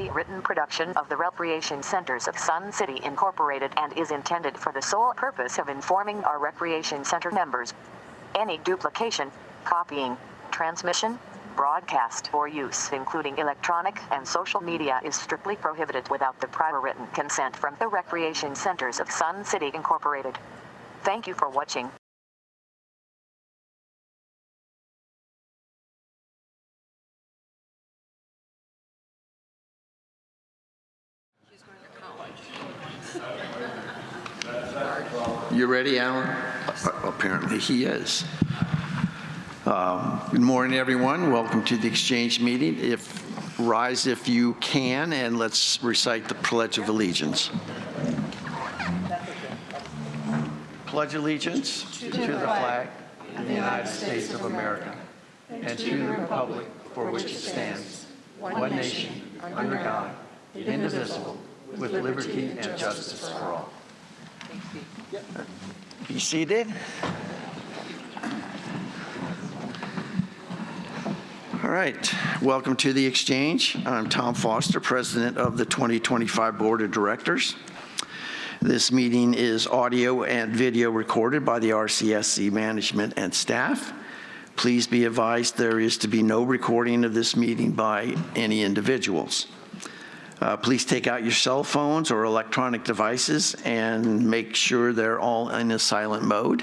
a written production of the Recreation Centers of Sun City Incorporated and is intended for the sole purpose of informing our Recreation Center members. Any duplication, copying, transmission, broadcast, or use, including electronic and social media, is strictly prohibited without the prior written consent from the Recreation Centers of Sun City Incorporated. Thank you for watching. You ready, Alan? Apparently he is. Good morning, everyone. Welcome to the Exchange meeting. Rise if you can, and let's recite the Pledge of Allegiance. Pledge allegiance to the flag of the United States of America and to the republic for which it stands, one nation, under God, indivisible, with liberty and justice for all. Be seated. All right, welcome to the Exchange. I'm Tom Foster, President of the 2025 Board of Directors. This meeting is audio and video recorded by the RCSC management and staff. Please be advised there is to be no recording of this meeting by any individuals. Please take out your cell phones or electronic devices and make sure they're all in a silent mode,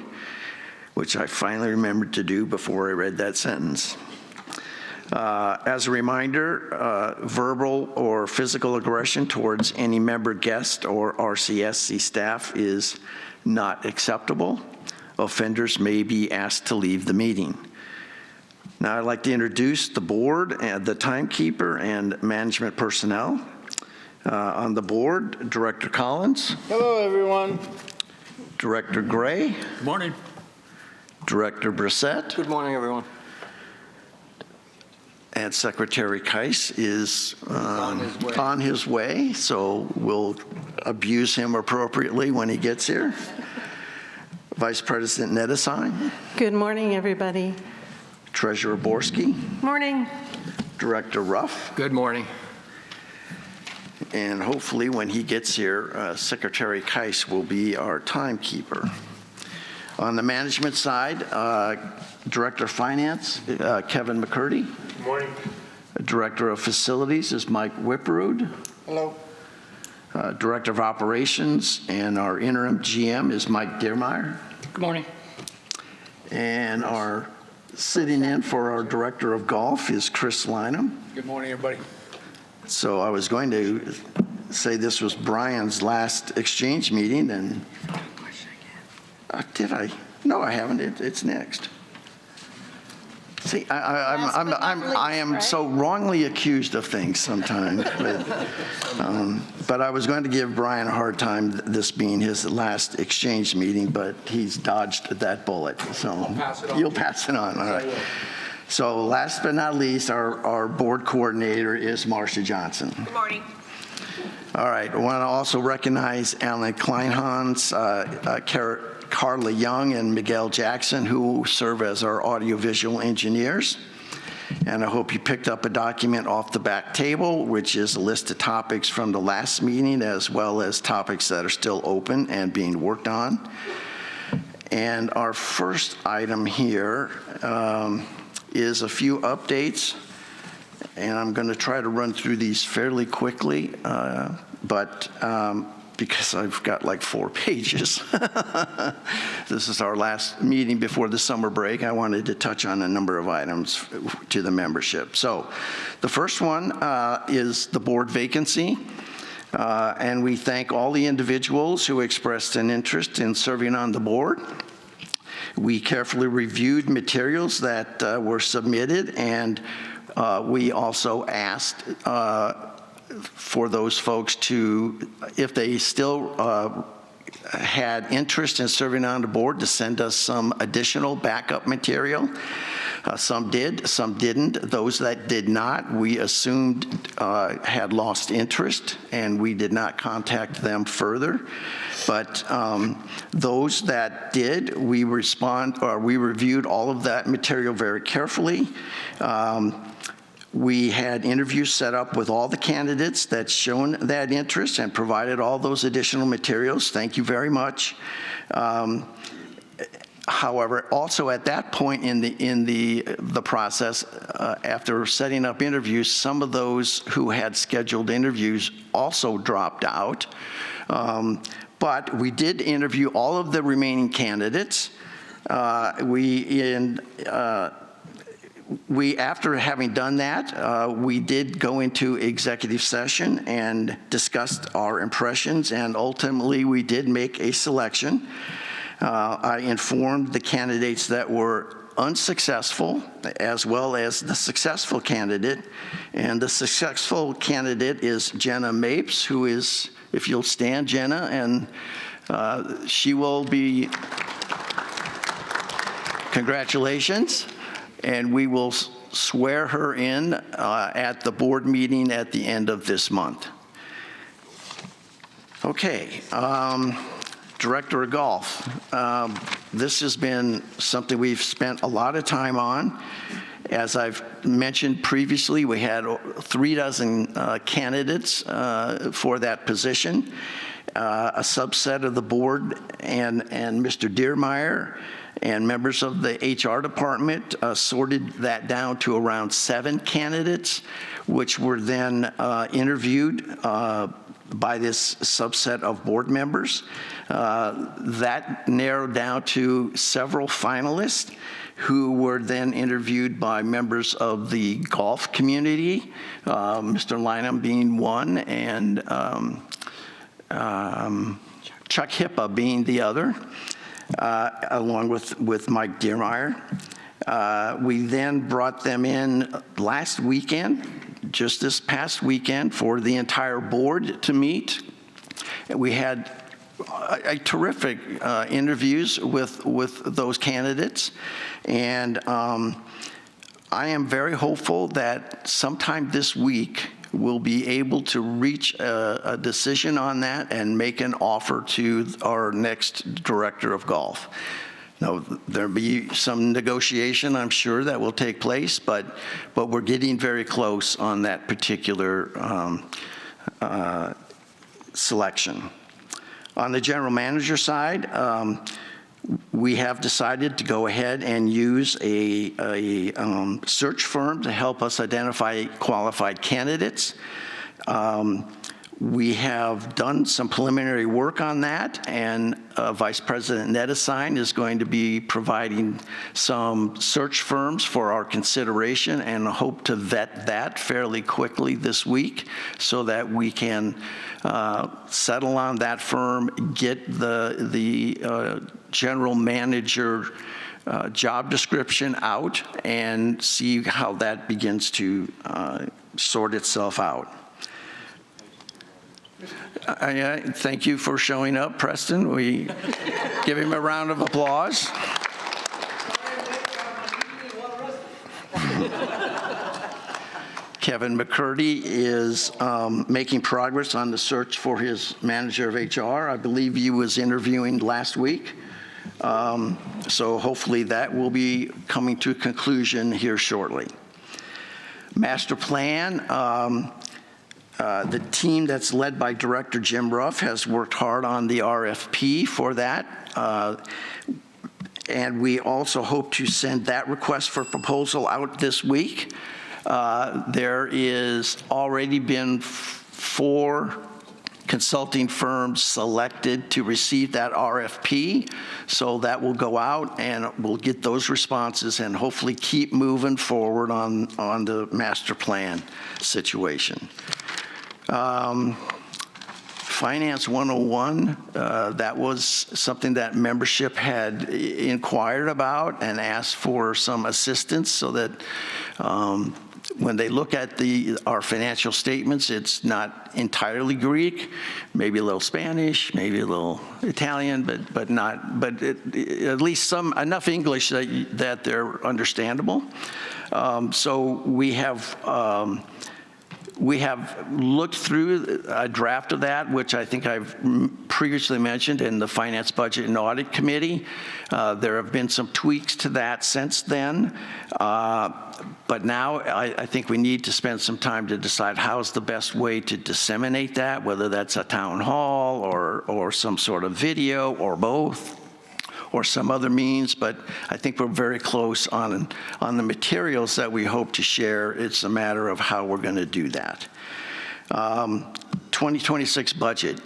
which I finally remembered to do before I read that sentence. As a reminder, verbal or physical aggression towards any member, guest, or RCSC staff is not acceptable. Offenders may be asked to leave the meeting. Now I'd like to introduce the board and the timekeeper and management personnel. On the board, Director Collins. Hello, everyone. Director Gray. Good morning. Director Brissett. Good morning, everyone. And Secretary Keiss is on his way, so we'll abuse him appropriately when he gets here. Vice President Nedesheim. Good morning, everybody. Treasurer Borski. Morning. Director Ruff. Good morning. And hopefully when he gets here, Secretary Keiss will be our timekeeper. On the management side, Director of Finance, Kevin McCurdy. Good morning. Director of Facilities is Mike Whipperud. Hello. Director of Operations and our interim GM is Mike Dearmeyer. Good morning. And our sitting in for our Director of Golf is Chris Lynham. Good morning, everybody. So I was going to say this was Brian's last Exchange meeting, and did I? No, I haven't. It's next. See, I am so wrongly accused of things sometimes. But I was going to give Brian a hard time, this being his last Exchange meeting, but he's dodged that bullet. So you'll pass it on. All right. So last but not least, our board coordinator is Marcia Johnson. Good morning. All right. I want to also recognize Alan Kleinhans, Carla Young, and Miguel Jackson, who serve as our audiovisual engineers. And I hope you picked up a document off the back table, which is a list of topics from the last meeting, as well as topics that are still open and being worked on. And our first item here is a few updates, and I'm going to try to run through these fairly quickly, but because I've got like 4 pages. This is our last meeting before the summer break. I wanted to touch on a number of items to the membership. So the first one is the board vacancy. And we thank all the individuals who expressed an interest in serving on the board. We carefully reviewed materials that were submitted, and we also asked for those folks to, if they still had interest in serving on the board, to send us some additional backup material. Some did, some didn't. Those that did not, we assumed had lost interest, and we did not contact them further. But those that did, we reviewed all of that material very carefully. We had interviews set up with all the candidates that's shown that interest and provided all those additional materials. Thank you very much. However, also at that point in the process, after setting up interviews, some of those who had scheduled interviews also dropped out. But we did interview all of the remaining candidates. After having done that, we did go into executive session and discussed our impressions, and ultimately we did make a selection. I informed the candidates that were unsuccessful as well as the successful candidate, and the successful candidate is Jenna Mapes, who is, if you'll stand, Jenna, and she will be, congratulations. And we will swear her in at the board meeting at the end of this month. Okay, Director of Golf. This has been something we've spent a lot of time on. As I've mentioned previously, we had 36 candidates for that position. A subset of the board and Mr. Diermeyer and members of the HR department sorted that down to around 7 candidates, which were then interviewed by this subset of board members. That narrowed down to several finalists who were then interviewed by members of the golf community, Mr. Lynham being one, and Chuck Hippa being the other. Along with Mike Diermeyer. We then brought them in last weekend, just this past weekend, for the entire board to meet. We had a terrific interviews with those candidates, and I am very hopeful that sometime this week we'll be able to reach a decision on that and make an offer to our next director of golf. Now, there'll be some negotiation, I'm sure, that will take place, but we're getting very close on that particular selection. On the general manager side, we have decided to go ahead and use a search firm to help us identify qualified candidates. We have done some preliminary work on that, and Vice President Nettesign is going to be providing some search firms for our consideration, and hope to vet that fairly quickly this week so that we can settle on that firm, get the general manager job description out, and see how that begins to sort itself out. Thank you for showing up, Preston. We give him a round of applause. Kevin McCurdy is making progress on the search for his manager of HR. I believe he was interviewing last week. So hopefully that will be coming to a conclusion here shortly. Master plan. The team that's led by Director Jim Ruff has worked hard on the RFP for that. And we also hope to send that request for proposal out this week. There is already been 4 consulting firms selected to receive that RFP. So that will go out and we'll get those responses and hopefully keep moving forward on the master plan situation. Finance 101, that was something that membership had inquired about and asked for some assistance so that when they look at our financial statements, it's not entirely Greek, maybe a little Spanish, maybe a little Italian, but at least enough English that they're understandable. So we have We have looked through a draft of that, which I think I've previously mentioned in the Finance, Budget, and Audit Committee. There have been some tweaks to that since then. But now I think we need to spend some time to decide how's the best way to disseminate that, whether that's a town hall or some sort of video or both, or some other means, but I think we're very close on the materials that we hope to share. It's a matter of how we're going to do that. 2026 budget.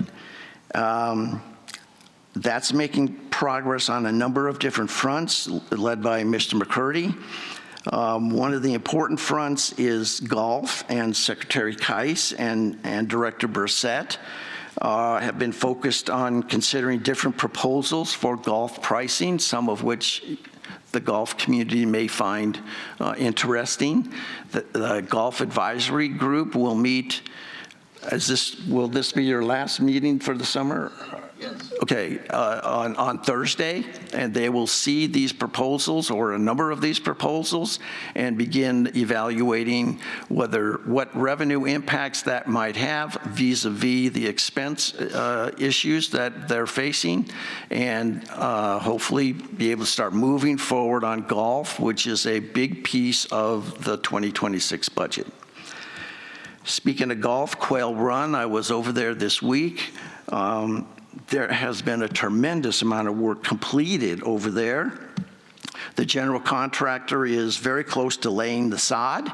That's making progress on a number of different fronts, led by Mr. McCurdy. One of the important fronts is golf, and Secretary Keiss and Director Brissett have been focused on considering different proposals for golf pricing, some of which the golf community may find interesting. The Golf Advisory Group will meet, will this be your last meeting for the summer? Yes. Okay, on Thursday, and they will see these proposals, or a number of these proposals, and begin evaluating what revenue impacts that might have vis-a-vis the expense issues that they're facing, and hopefully be able to start moving forward on golf, which is a big piece of the 2026 budget. Speaking of golf, Quail Run, I was over there this week. There has been a tremendous amount of work completed over there. The general contractor is very close to laying the sod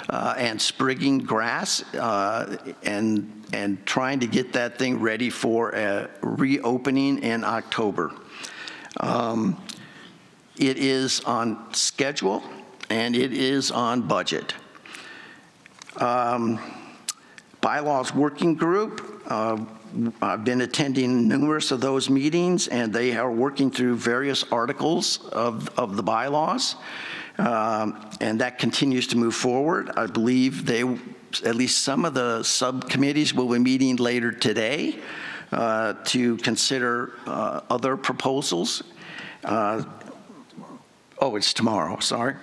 and sprigging grass and trying to get that thing ready for a reopening in October. It is on schedule and it is on budget. Bylaws Working Group, I've been attending numerous of those meetings, and they are working through various articles of the bylaws, and that continues to move forward. I believe at least some of the subcommittees will be meeting later today to consider other proposals. It's tomorrow, sorry.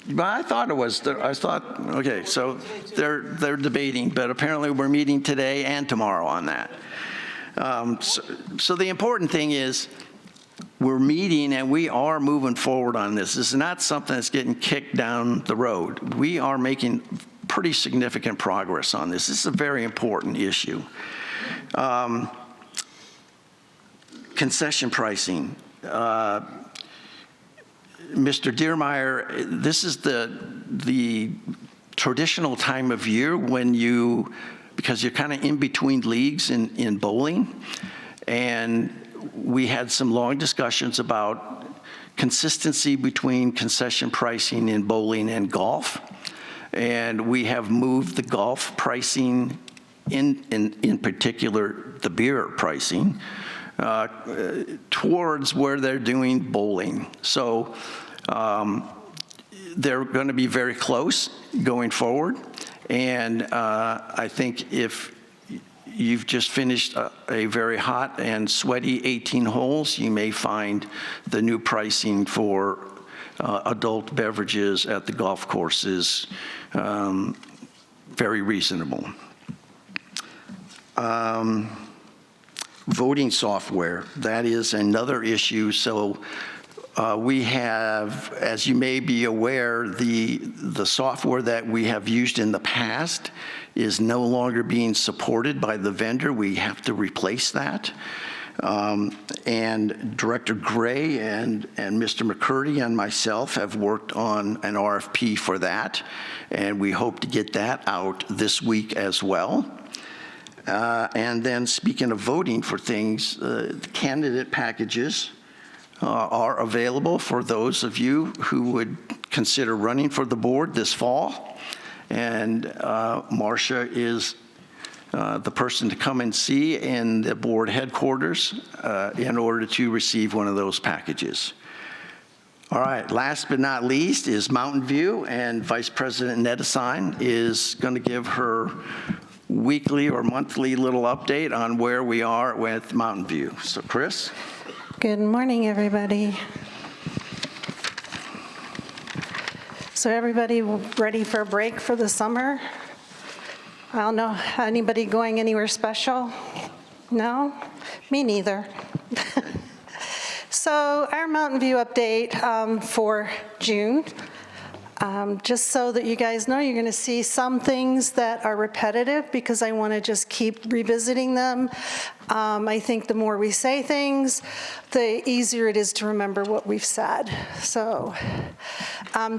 But I thought it was, okay, so they're debating, but apparently we're meeting today and tomorrow on that. So the important thing is we're meeting and we are moving forward on this. This is not something that's getting kicked down the road. We are making pretty significant progress on this. This is a very important issue. Concession pricing. Mr. Diermeyer, this is the traditional time of year when because you're kind of in between leagues in bowling, and we had some long discussions about consistency between concession pricing in bowling and golf, and we have moved the golf pricing, in particular the beer pricing, towards where they're doing bowling. So they're going to be very close going forward. And I think if you've just finished a very hot and sweaty 18 holes, you may find the new pricing for adult beverages at the golf courses very reasonable. Voting software, that is another issue. So we have, as you may be aware, the software that we have used in the past is no longer being supported by the vendor. We have to replace that. And Director Gray and Mr. McCurdy and myself have worked on an RFP for that, and we hope to get that out this week as well. And then speaking of voting for things, the candidate packages are available for those of you who would consider running for the board this fall. And Marcia is the person to come and see in the board headquarters in order to receive one of those packages. All right, last but not least is Mountain View, and Vice President Nedesign is going to give her weekly or monthly little update on where we are with Mountain View. So, Chris? Good morning, everybody. So everybody ready for a break for the summer? I don't know, anybody going anywhere special? No? Me neither. So our Mountain View update for June. Just so that you guys know, you're going to see some things that are repetitive because I want to just keep revisiting them. I think the more we say things, the easier it is to remember what we've said. So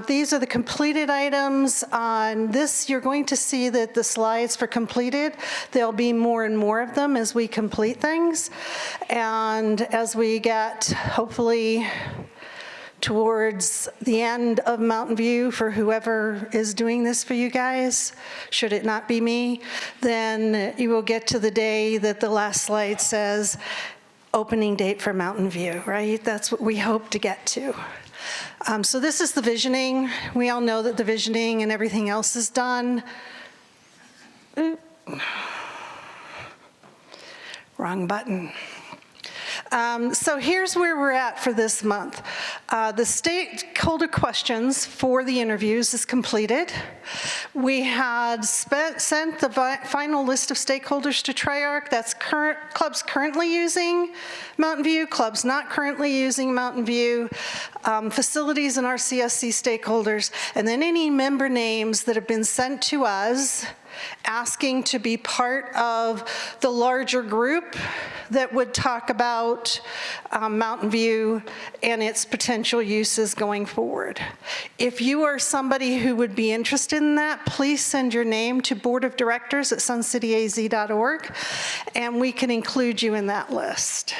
these are the completed items. On this, you're going to see that the slides for completed, there'll be more and more of them as we complete things. And as we get, hopefully, towards the end of Mountain View for whoever is doing this for you guys, should it not be me, then you will get to the day that the last slide says opening date for Mountain View, right? That's what we hope to get to. So this is the visioning. We all know that the visioning and everything else is done. Wrong button. So here's where we're at for this month. The stakeholder questions for the interviews is completed. We had sent the final list of stakeholders to Triarch. That's clubs currently using Mountain View, clubs not currently using Mountain View, facilities and RCSC stakeholders, and then any member names that have been sent to us asking to be part of the larger group that would talk about Mountain View and its potential uses going forward. If you are somebody who would be interested in that, please send your name to boardofdirectors@suncityaz.org, and we can include you in that list.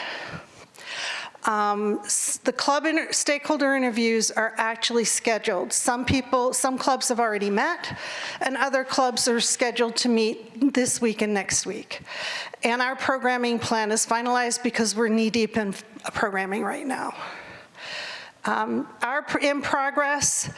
The club stakeholder interviews are actually scheduled. Some clubs have already met, and other clubs are scheduled to meet this week and next week. And our programming plan is finalized because we're knee-deep in programming right now. Our in progress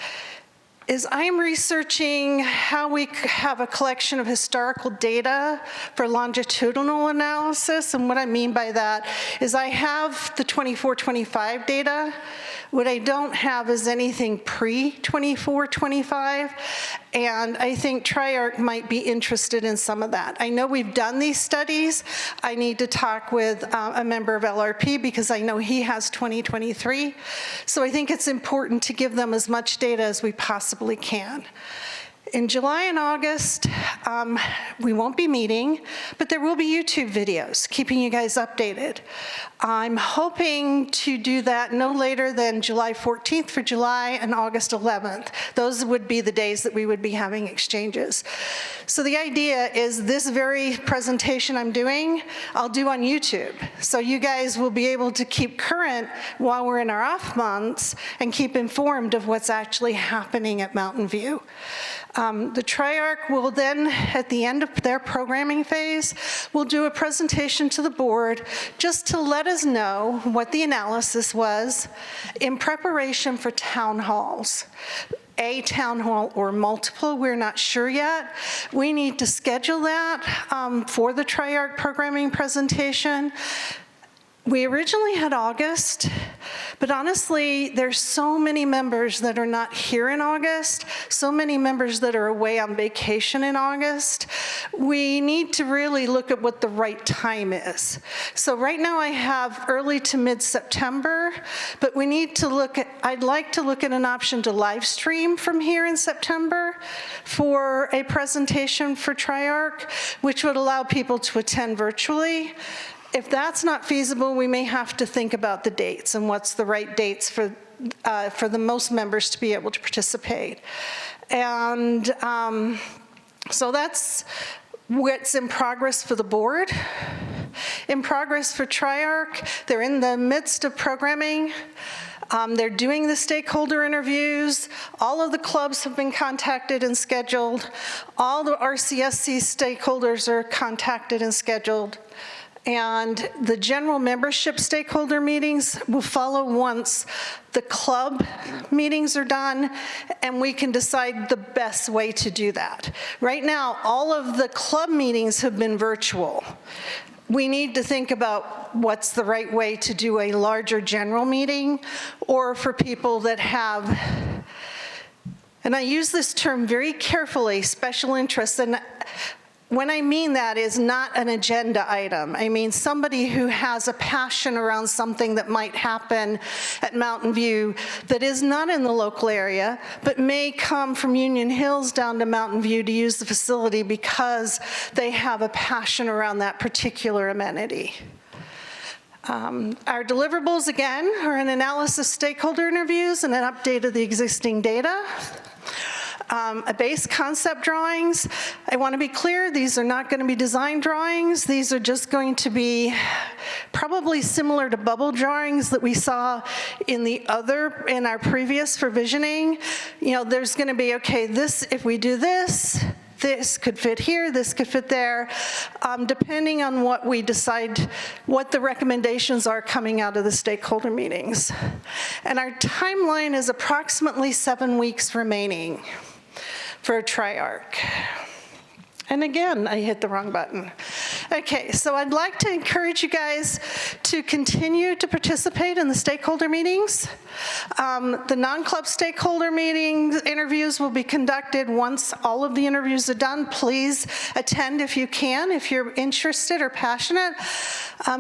is I'm researching how we have a collection of historical data for longitudinal analysis. And what I mean by that is I have the 24-25 data. What I don't have is anything pre-24-25. And I think Triarch might be interested in some of that. I know we've done these studies. I need to talk with a member of LRP because I know he has 2023. So I think it's important to give them as much data as we possibly can. In July and August, we won't be meeting, but there will be YouTube videos keeping you guys updated. I'm hoping to do that no later than July 14th for July and August 11th. Those would be the days that we would be having exchanges. So the idea is this very presentation I'm doing, I'll do on YouTube. So you guys will be able to keep current while we're in our off months and keep informed of what's actually happening at Mountain View. The Triarch will then, at the end of their programming phase, will do a presentation to the board just to let us know what the analysis was in preparation for town halls. A town hall or multiple, we're not sure yet. We need to schedule that for the Triarch programming presentation. We originally had August, but honestly, there's so many members that are not here in August, so many members that are away on vacation in August. We need to really look at what the right time is. So right now I have early to mid-September, but we need to look at, I'd like to look at an option to live stream from here in September for a presentation for Triarch, which would allow people to attend virtually. If that's not feasible, we may have to think about the dates and what's the right dates for the most members to be able to participate. And so that's what's in progress for the board. In progress for Triarch, they're in the midst of programming. They're doing the stakeholder interviews. All of the clubs have been contacted and scheduled. All the RCSC stakeholders are contacted and scheduled. And the general membership stakeholder meetings will follow once the club meetings are done, and we can decide the best way to do that. Right now, all of the club meetings have been virtual. We need to think about what's the right way to do a larger general meeting, or for people that have, and I use this term very carefully, special interests, and when I mean that is not an agenda item. I mean somebody who has a passion around something that might happen at Mountain View that is not in the local area, but may come from Union Hills down to Mountain View to use the facility because they have a passion around that particular amenity. Our deliverables, again, are an analysis stakeholder interviews and an update of the existing data. A base concept drawings. I want to be clear, these are not going to be design drawings. These are just going to be probably similar to bubble drawings that we saw in our previous for visioning. You know, there's going to be, okay, this, if we do this, this could fit here, this could fit there, depending on what we decide, what the recommendations are coming out of the stakeholder meetings. And our timeline is approximately 7 weeks remaining for a Triarch. And again, I hit the wrong button. Okay, so I'd like to encourage you guys to continue to participate in the stakeholder meetings. The non-club stakeholder meetings interviews will be conducted once all of the interviews are done. Please attend if you can, if you're interested or passionate.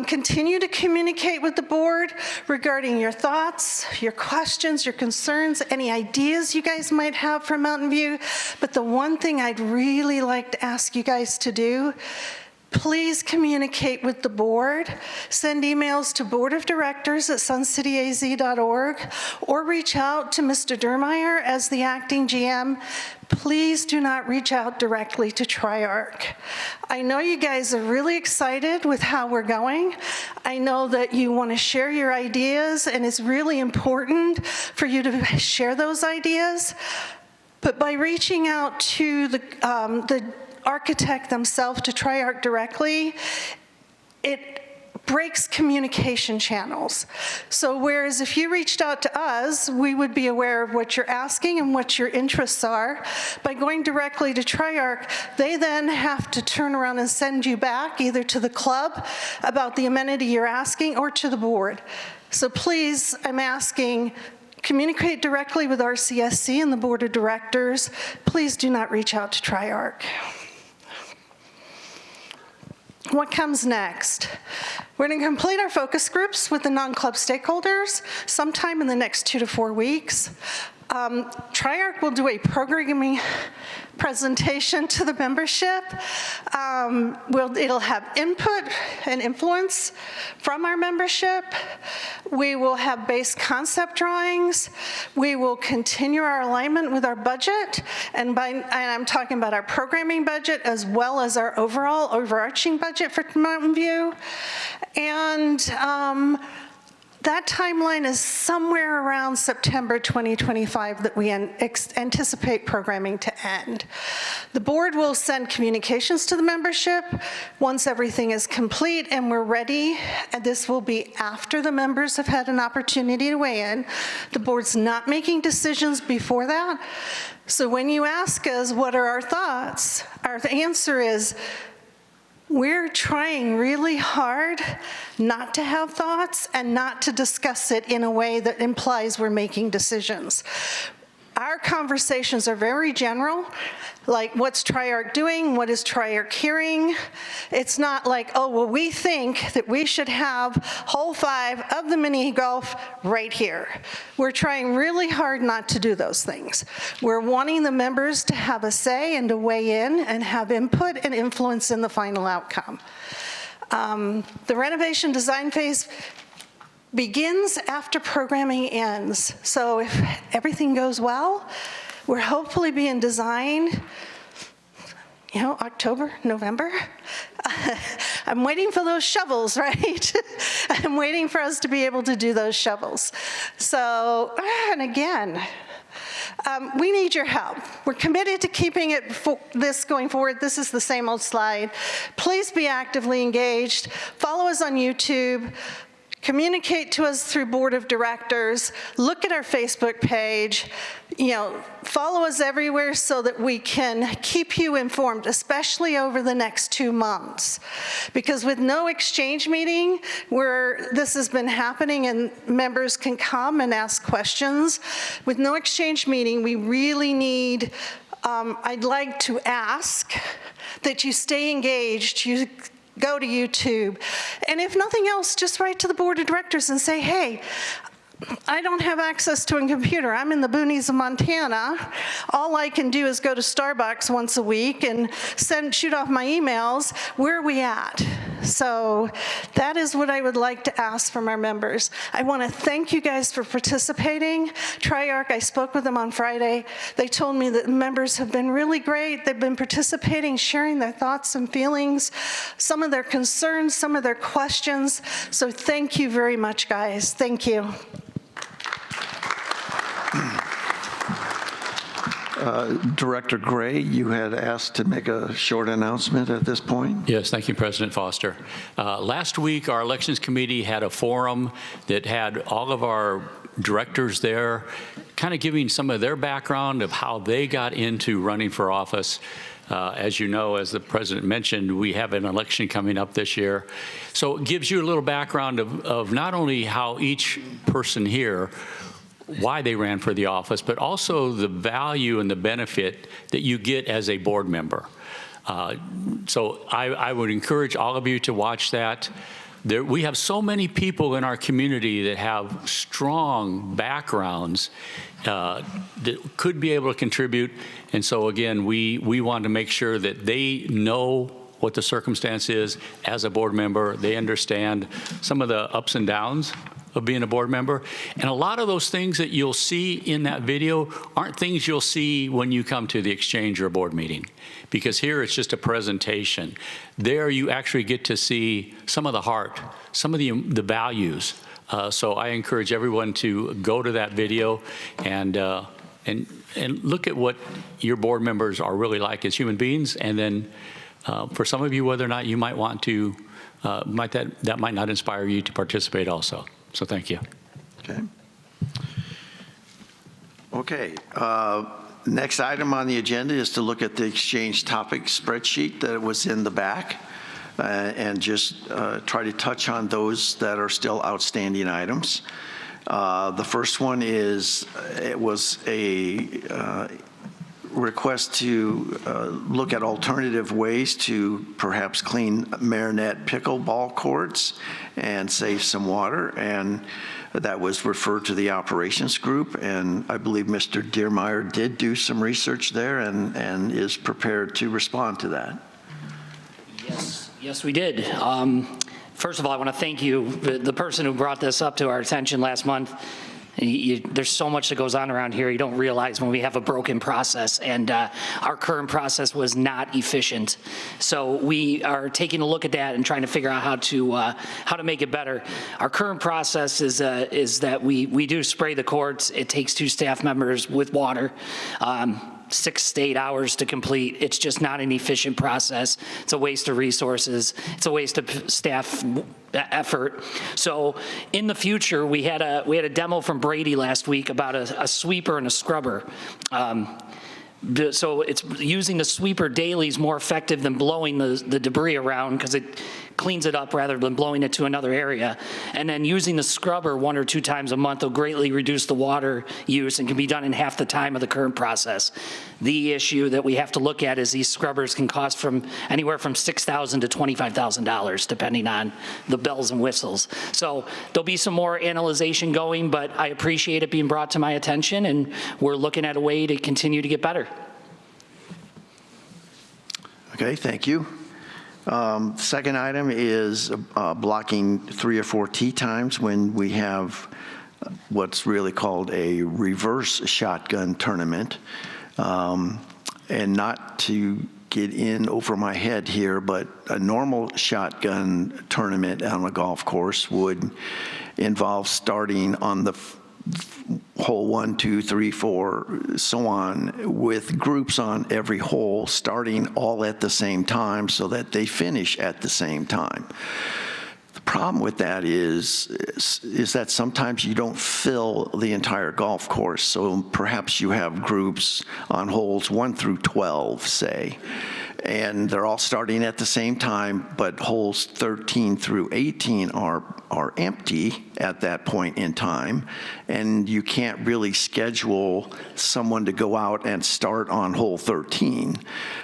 Continue to communicate with the board regarding your thoughts, your questions, your concerns, any ideas you guys might have for Mountain View. But the one thing I'd really like to ask you guys to do, please communicate with the board. Send emails to boardofdirectors@suncityaz.org or reach out to Mr. Dermeyer as the acting GM. Please do not reach out directly to Triarch. I know you guys are really excited with how we're going. I know that you want to share your ideas, and it's really important for you to share those ideas. But by reaching out to the architect themselves, to Triarch directly, it breaks communication channels. So whereas if you reached out to us, we would be aware of what you're asking and what your interests are. By going directly to Triarch, they then have to turn around and send you back either to the club about the amenity you're asking or to the board. So please, I'm asking, communicate directly with RCSC and the board of directors. Please do not reach out to Triarch. What comes next? We're going to complete our focus groups with the non-club stakeholders sometime in the next 2 to 4 weeks. Triarch will do a programming presentation to the membership. It'll have input and influence from our membership. We will have base concept drawings. We will continue our alignment with our budget, and I'm talking about our programming budget as well as our overall overarching budget for Mountain View. And that timeline is somewhere around September 2025 that we anticipate programming to end. The board will send communications to the membership once everything is complete and we're ready, and this will be after the members have had an opportunity to weigh in. The board's not making decisions before that. So when you ask us what are our thoughts, our answer is, we're trying really hard not to have thoughts and not to discuss it in a way that implies we're making decisions. Our conversations are very general, like what's Triarch doing, what is Triarch hearing? It's not like, oh, well, we think that we should have hole 5 of the mini golf right here. We're trying really hard not to do those things. We're wanting the members to have a say and to weigh in and have input and influence in the final outcome. The renovation design phase begins after programming ends. So if everything goes well, we're hopefully being designed, October, November. I'm waiting for those shovels, right? I'm waiting for us to be able to do those shovels. So, and again, we need your help. We're committed to keeping this going forward. This is the same old slide. Please be actively engaged. Follow us on YouTube. Communicate to us through board of directors. Look at our Facebook page. Follow us everywhere so that we can keep you informed, especially over the next 2 months. Because with no exchange meeting where this has been happening and members can come and ask questions, with no exchange meeting, we really need I'd like to ask that you stay engaged, you go to YouTube, and if nothing else, just write to the board of directors and say, hey, I don't have access to a computer. I'm in the boonies of Montana. All I can do is go to Starbucks once a week and shoot off my emails. Where are we at? So that is what I would like to ask from our members. I want to thank you guys for participating. Triarch, I spoke with them on Friday. They told me that members have been really great. They've been participating, sharing their thoughts and feelings, some of their concerns, some of their questions. So thank you very much, guys. Thank you. Director Gray, you had asked to make a short announcement at this point. Yes, thank you, President Foster. Last week, our Elections Committee had a forum that had all of our directors there, kind of giving some of their background of how they got into running for office. As you know, as the President mentioned, we have an election coming up this year. So it gives you a little background of not only how each person here, why they ran for the office, but also the value and the benefit that you get as a board member. So I would encourage all of you to watch that. We have so many people in our community that have strong backgrounds that could be able to contribute. And so again, we want to make sure that they know what the circumstance is as a board member. They understand some of the ups and downs of being a board member. And a lot of those things that you'll see in that video aren't things you'll see when you come to the exchange or a board meeting, because here it's just a presentation. There you actually get to see some of the heart, some of the values. So I encourage everyone to go to that video and look at what your board members are really like as human beings. And then for some of you, whether or not you might want to, that might not inspire you to participate also. So thank you. Okay. Okay. Next item on the agenda is to look at the exchange topic spreadsheet that was in the back and just try to touch on those that are still outstanding items. The first one is, it was a request to look at alternative ways to perhaps clean Marinette pickleball courts and save some water, and that was referred to the operations group, and I believe Mr. Diermeyer did do some research there and is prepared to respond to that. Yes, we did. First of all, I want to thank you, the person who brought this up to our attention last month. There's so much that goes on around here you don't realize when we have a broken process, and our current process was not efficient. So we are taking a look at that and trying to figure out how to make it better. Our current process is that we do spray the courts. It takes 2 staff members with water. 6 to 8 hours to complete. It's just not an efficient process. It's a waste of resources. It's a waste of staff effort. So in the future, we had a demo from Brady last week about a sweeper and a scrubber. So it's using the sweeper daily is more effective than blowing the debris around, because it cleans it up rather than blowing it to another area. And then using the scrubber 1 or 2 times a month will greatly reduce the water use and can be done in half the time of the current process. The issue that we have to look at is these scrubbers can cost from anywhere from $6,000 to $25,000, depending on the bells and whistles. So there'll be some more analyzation going, but I appreciate it being brought to my attention, and we're looking at a way to continue to get better. Okay, thank you. Second item is blocking 3 or 4 tee times when we have what's really called a reverse shotgun tournament. And not to get in over my head here, but a normal shotgun tournament on a golf course would involve starting on the hole 1, 2, 3, 4, so on, with groups on every hole starting all at the same time so that they finish at the same time. The problem with that is that sometimes you don't fill the entire golf course. So perhaps you have groups on holes 1 through 12, say, and they're all starting at the same time, but holes 13 through 18 are empty at that point in time, and you can't really schedule someone to go out and start on hole 13.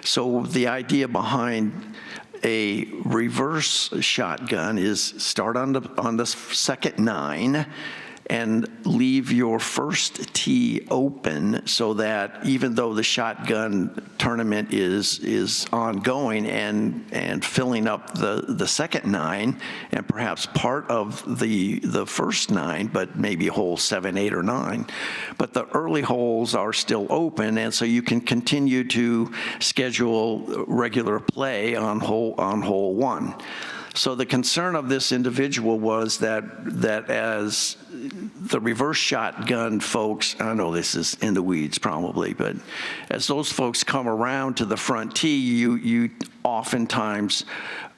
So the idea behind a reverse shotgun is start on the second 9 and leave your first tee open so that even though the shotgun tournament is ongoing and filling up the second 9 and perhaps part of the first 9, but maybe hole 7, 8, or 9, but the early holes are still open, and so you can continue to schedule regular play on hole 1. So the concern of this individual was that as the reverse shotgun folks, I know this is in the weeds probably, but as those folks come around to the front tee, you oftentimes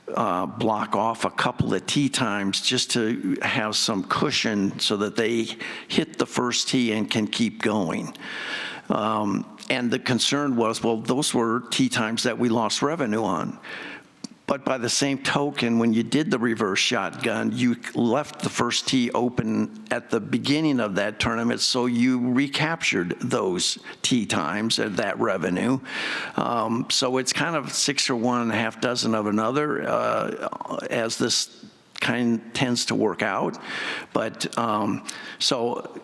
block off a couple of tee times just to have some cushion so that they hit the first tee and can keep going. And the concern was, well, those were tee times that we lost revenue on. But by the same token, when you did the reverse shotgun, you left the first tee open at the beginning of that tournament, so you recaptured those tee times and that revenue. So it's kind of 6 or 1 and a half dozen of another as this kind tends to work out. But so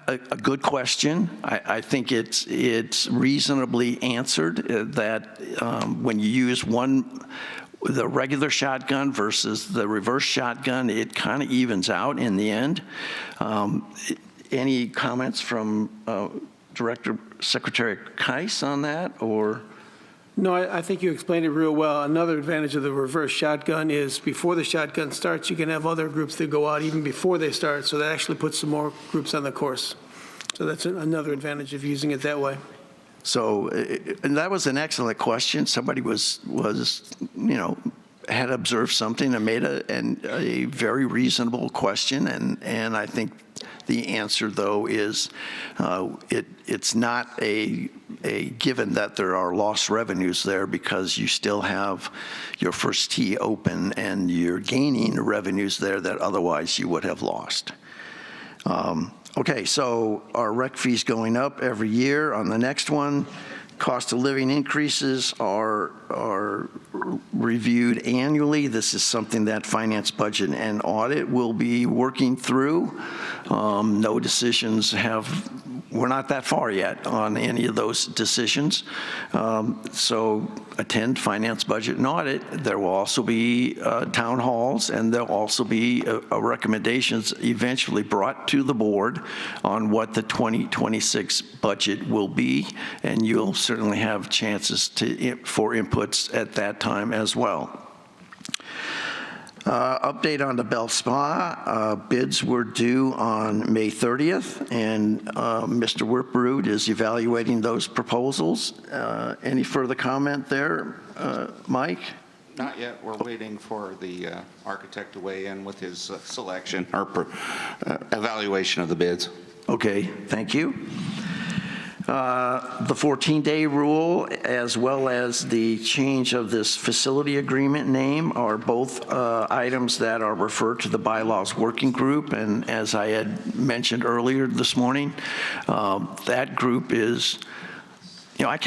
a good question. I think it's reasonably answered that when you use the regular shotgun versus the reverse shotgun, it kind of evens out in the end. Any comments from Secretary Keiss on that, or? No, I think you explained it real well. Another advantage of the reverse shotgun is before the shotgun starts, you can have other groups that go out even before they start, so that actually puts some more groups on the course. So that's another advantage of using it that way. So, and that was an excellent question. Somebody was had observed something and made a very reasonable question, and I think the answer though is it's not a given that there are lost revenues there, because you still have your first tee open and you're gaining revenues there that otherwise you would have lost. Okay, so our rec fees going up every year. On the next one, cost of living increases are reviewed annually. This is something that Finance, Budget, and Audit will be working through. No decisions we're not that far yet on any of those decisions. So attend Finance, Budget, and Audit. There will also be town halls, and there'll also be recommendations eventually brought to the board on what the 2026 budget will be, and you'll certainly have chances for inputs at that time as well. Update on the Bell Spa. Bids were due on May 30th, and Mr. Whipperud is evaluating those proposals. Any further comment there, Mike? Not yet. We're waiting for the architect to weigh in with his selection or evaluation of the bids. Okay, thank you. The 14-day rule, as well as the change of this facility agreement name, are both items that are referred to the bylaws working group. And as I had mentioned earlier this morning, that group is, I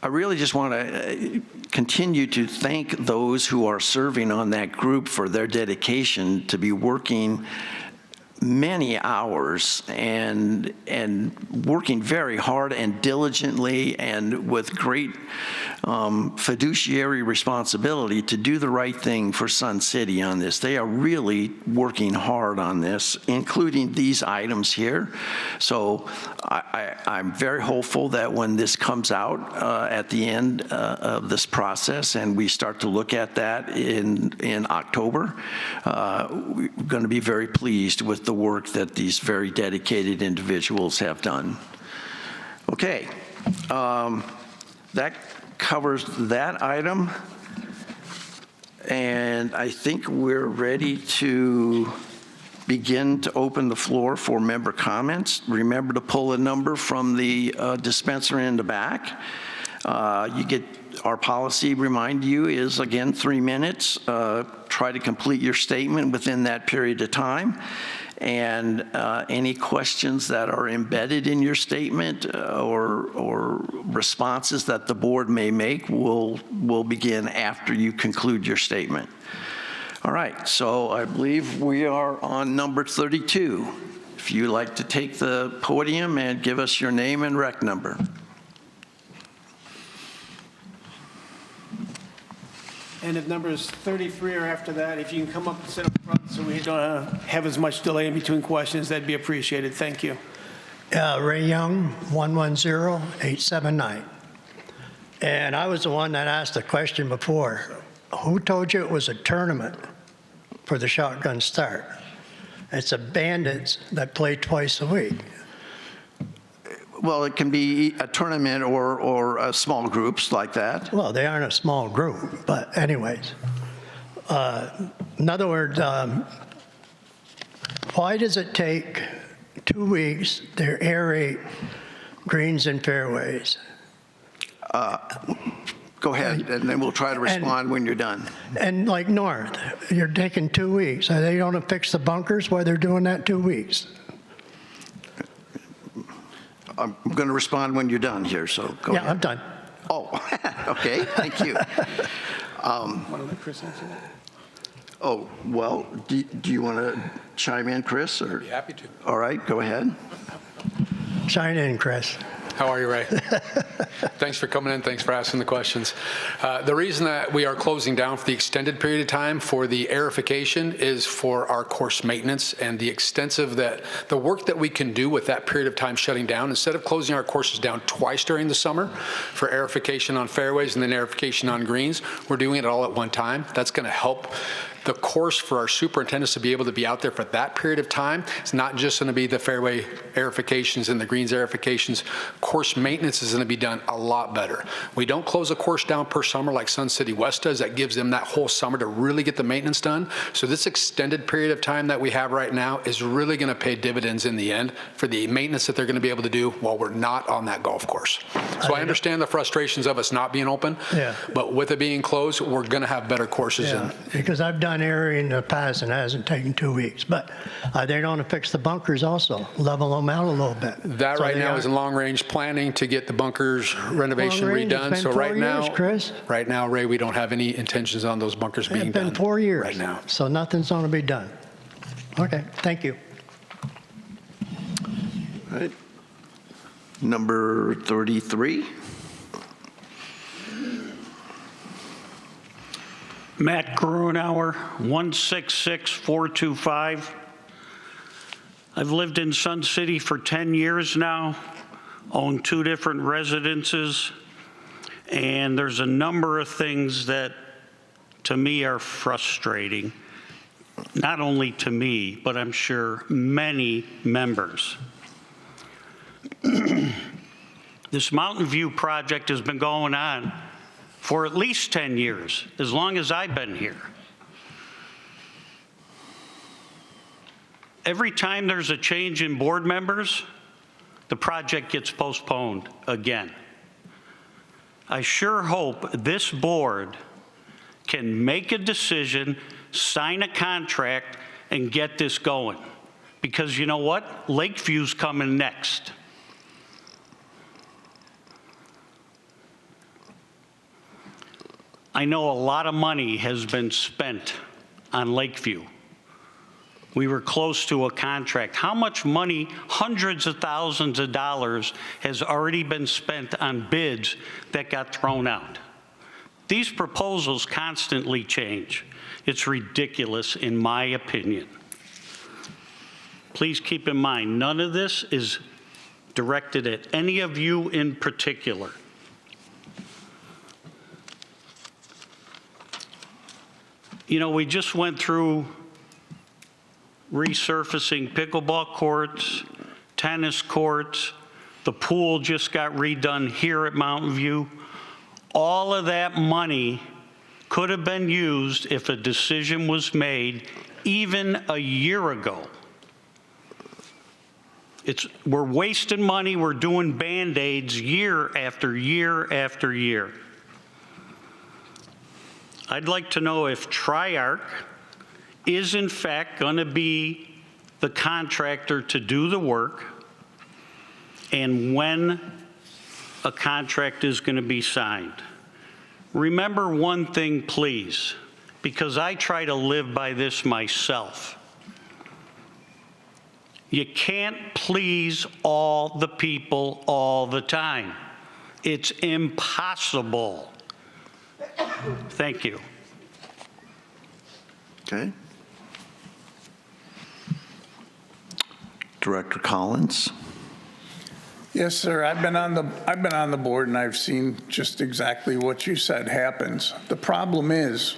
really just want to continue to thank those who are serving on that group for their dedication to be working many hours and working very hard and diligently and with great fiduciary responsibility to do the right thing for Sun City on this. They are really working hard on this, including these items here. So I'm very hopeful that when this comes out at the end of this process and we start to look at that in October, we're going to be very pleased with the work that these very dedicated individuals have done. Okay, that covers that item, and I think we're ready to begin to open the floor for member comments. Remember to pull a number from the dispenser in the back. You get, our policy, remind you, is again 3 minutes. Try to complete your statement within that period of time. And any questions that are embedded in your statement or responses that the board may make will begin after you conclude your statement. All right, so I believe we are on number 32. If you'd like to take the podium and give us your name and rec number. And if numbers 33 or after that, if you can come up and sit up front so we don't have as much delay in between questions, that'd be appreciated. Thank you. Ray Young, 110879. And I was the one that asked the question before. Who told you it was a tournament for the shotgun start? It's a bandits that play twice a week. Well, it can be a tournament or small groups like that. Well, they aren't a small group, but anyways. In other words, why does it take 2 weeks to aerate greens and fairways? Go ahead, and then we'll try to respond when you're done. And like North, you're taking 2 weeks. Are they going to fix the bunkers while they're doing that 2 weeks? I'm going to respond when you're done here, so go ahead. Yeah, I'm done. Oh, okay, thank you. Want to let Chris answer that? Oh, well, do you want to chime in, Chris? Or? Be happy to. All right, go ahead. Chime in, Chris. How are you, Ray? Thanks for coming in. Thanks for asking the questions. The reason that we are closing down for the extended period of time for the aerification is for our course maintenance and the work that we can do with that period of time shutting down. Instead of closing our courses down twice during the summer for aerification on fairways and then aerification on greens, we're doing it all at one time. That's going to help the course for our superintendents to be able to be out there for that period of time. It's not just going to be the fairway aerifications and the greens aerifications. Course maintenance is going to be done a lot better. We don't close a course down per summer like Sun City West does. That gives them that whole summer to really get the maintenance done. So this extended period of time that we have right now is really going to pay dividends in the end for the maintenance that they're going to be able to do while we're not on that golf course. So I understand the frustrations of us not being open, but with it being closed, we're going to have better courses. Yeah, because I've done area in the past and it hasn't taken 2 weeks. But they're going to fix the bunkers also, level them out a little bit. That so right now is in long-range planning to get the bunkers renovation redone. So right now, Chris. Right now, Ray, we don't have any intentions on those bunkers being done. It's been 4 years right now. So nothing's going to be done. Okay, thank you. All right. Number 33. Matt Gruenauer, 166425. I've lived in Sun City for 10 years now, own 2 different residences, and there's a number of things that to me are frustrating. Not only to me, but I'm sure many members. This Mountain View project has been going on for at least 10 years, as long as I've been here. Every time there's a change in board members, the project gets postponed again. I sure hope this board can make a decision, sign a contract, and get this going. Because you know what? Lakeview's coming next. I know a lot of money has been spent on Lakeview. We were close to a contract. How much money, hundreds of thousands of dollars, has already been spent on bids that got thrown out? These proposals constantly change. It's ridiculous, in my opinion. Please keep in mind, none of this is directed at any of you in particular. You know, we just went through resurfacing pickleball courts, tennis courts. The pool just got redone here at Mountain View. All of that money could have been used if a decision was made even a year ago. We're wasting money. We're doing Band-Aids year after year after year. I'd like to know if Triarch is in fact going to be the contractor to do the work, and when a contract is going to be signed. Remember one thing, please, because I try to live by this myself. You can't please all the people all the time. It's impossible. Thank you. Okay. Director Collins. Yes, sir. I've been on the board and I've seen just exactly what you said happens. The problem is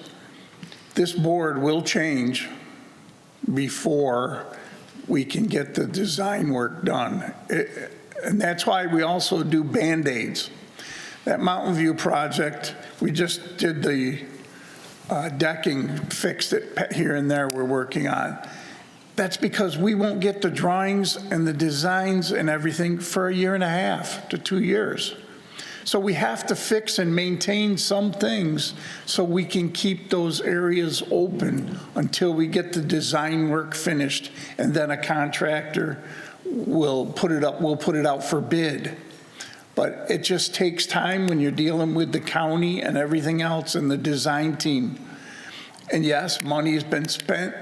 this board will change before we can get the design work done. And that's why we also do Band-Aids. That Mountain View project, we just did the decking, fixed it here and there we're working on. That's because we won't get the drawings and the designs and everything for 1.5 to 2 years. So we have to fix and maintain some things so we can keep those areas open until we get the design work finished, and then a contractor will put it up, we'll put it out for bid. But it just takes time when you're dealing with the county and everything else and the design team. And yes, money's been spent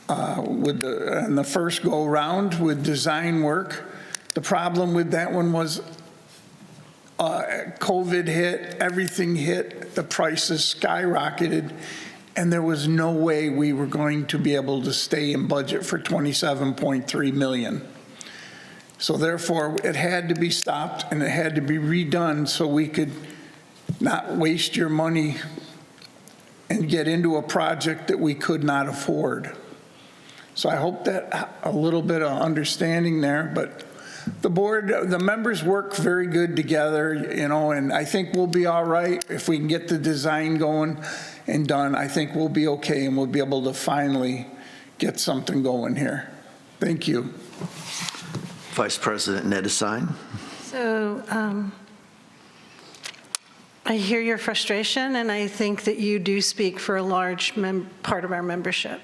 in the first go round with design work. The problem with that one was COVID hit, everything hit, the prices skyrocketed, and there was no way we were going to be able to stay in budget for $27.3 million. So therefore, it had to be stopped and it had to be redone so we could not waste your money and get into a project that we could not afford. So I hope that a little bit of understanding there, but the board, the members work very good together, you know, and I think we'll be all right if we can get the design going and done. I think we'll be okay and we'll be able to finally get something going here. Thank you. Vice President Nedesine. So I hear your frustration, and I think that you do speak for a large part of our membership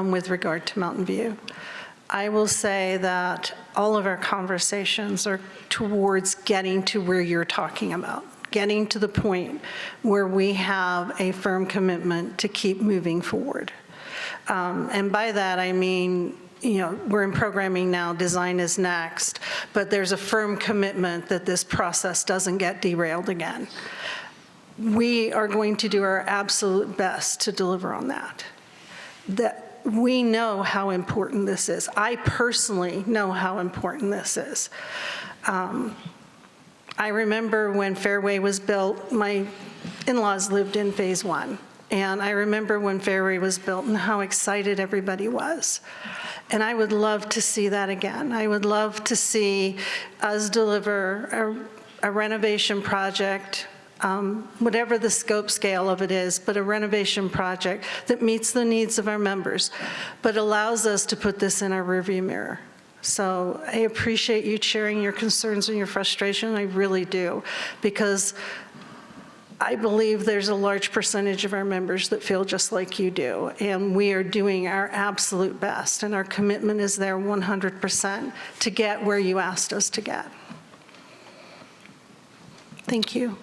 with regard to Mountain View. I will say that all of our conversations are towards getting to where you're talking about, getting to the point where we have a firm commitment to keep moving forward. And by that, I mean, you know, we're in programming now, design is next, but there's a firm commitment that this process doesn't get derailed again. We are going to do our absolute best to deliver on that. We know how important this is. I personally know how important this is. I remember when Fairway was built, my in-laws lived in phase 1. And I remember when Fairway was built and how excited everybody was. And I would love to see that again. I would love to see us deliver a renovation project, whatever the scope scale of it is, but a renovation project that meets the needs of our members, but allows us to put this in our rearview mirror. So I appreciate you sharing your concerns and your frustration. I really do, because I believe there's a large percentage of our members that feel just like you do, and we are doing our absolute best, and our commitment is there 100% to get where you asked us to get. Thank you.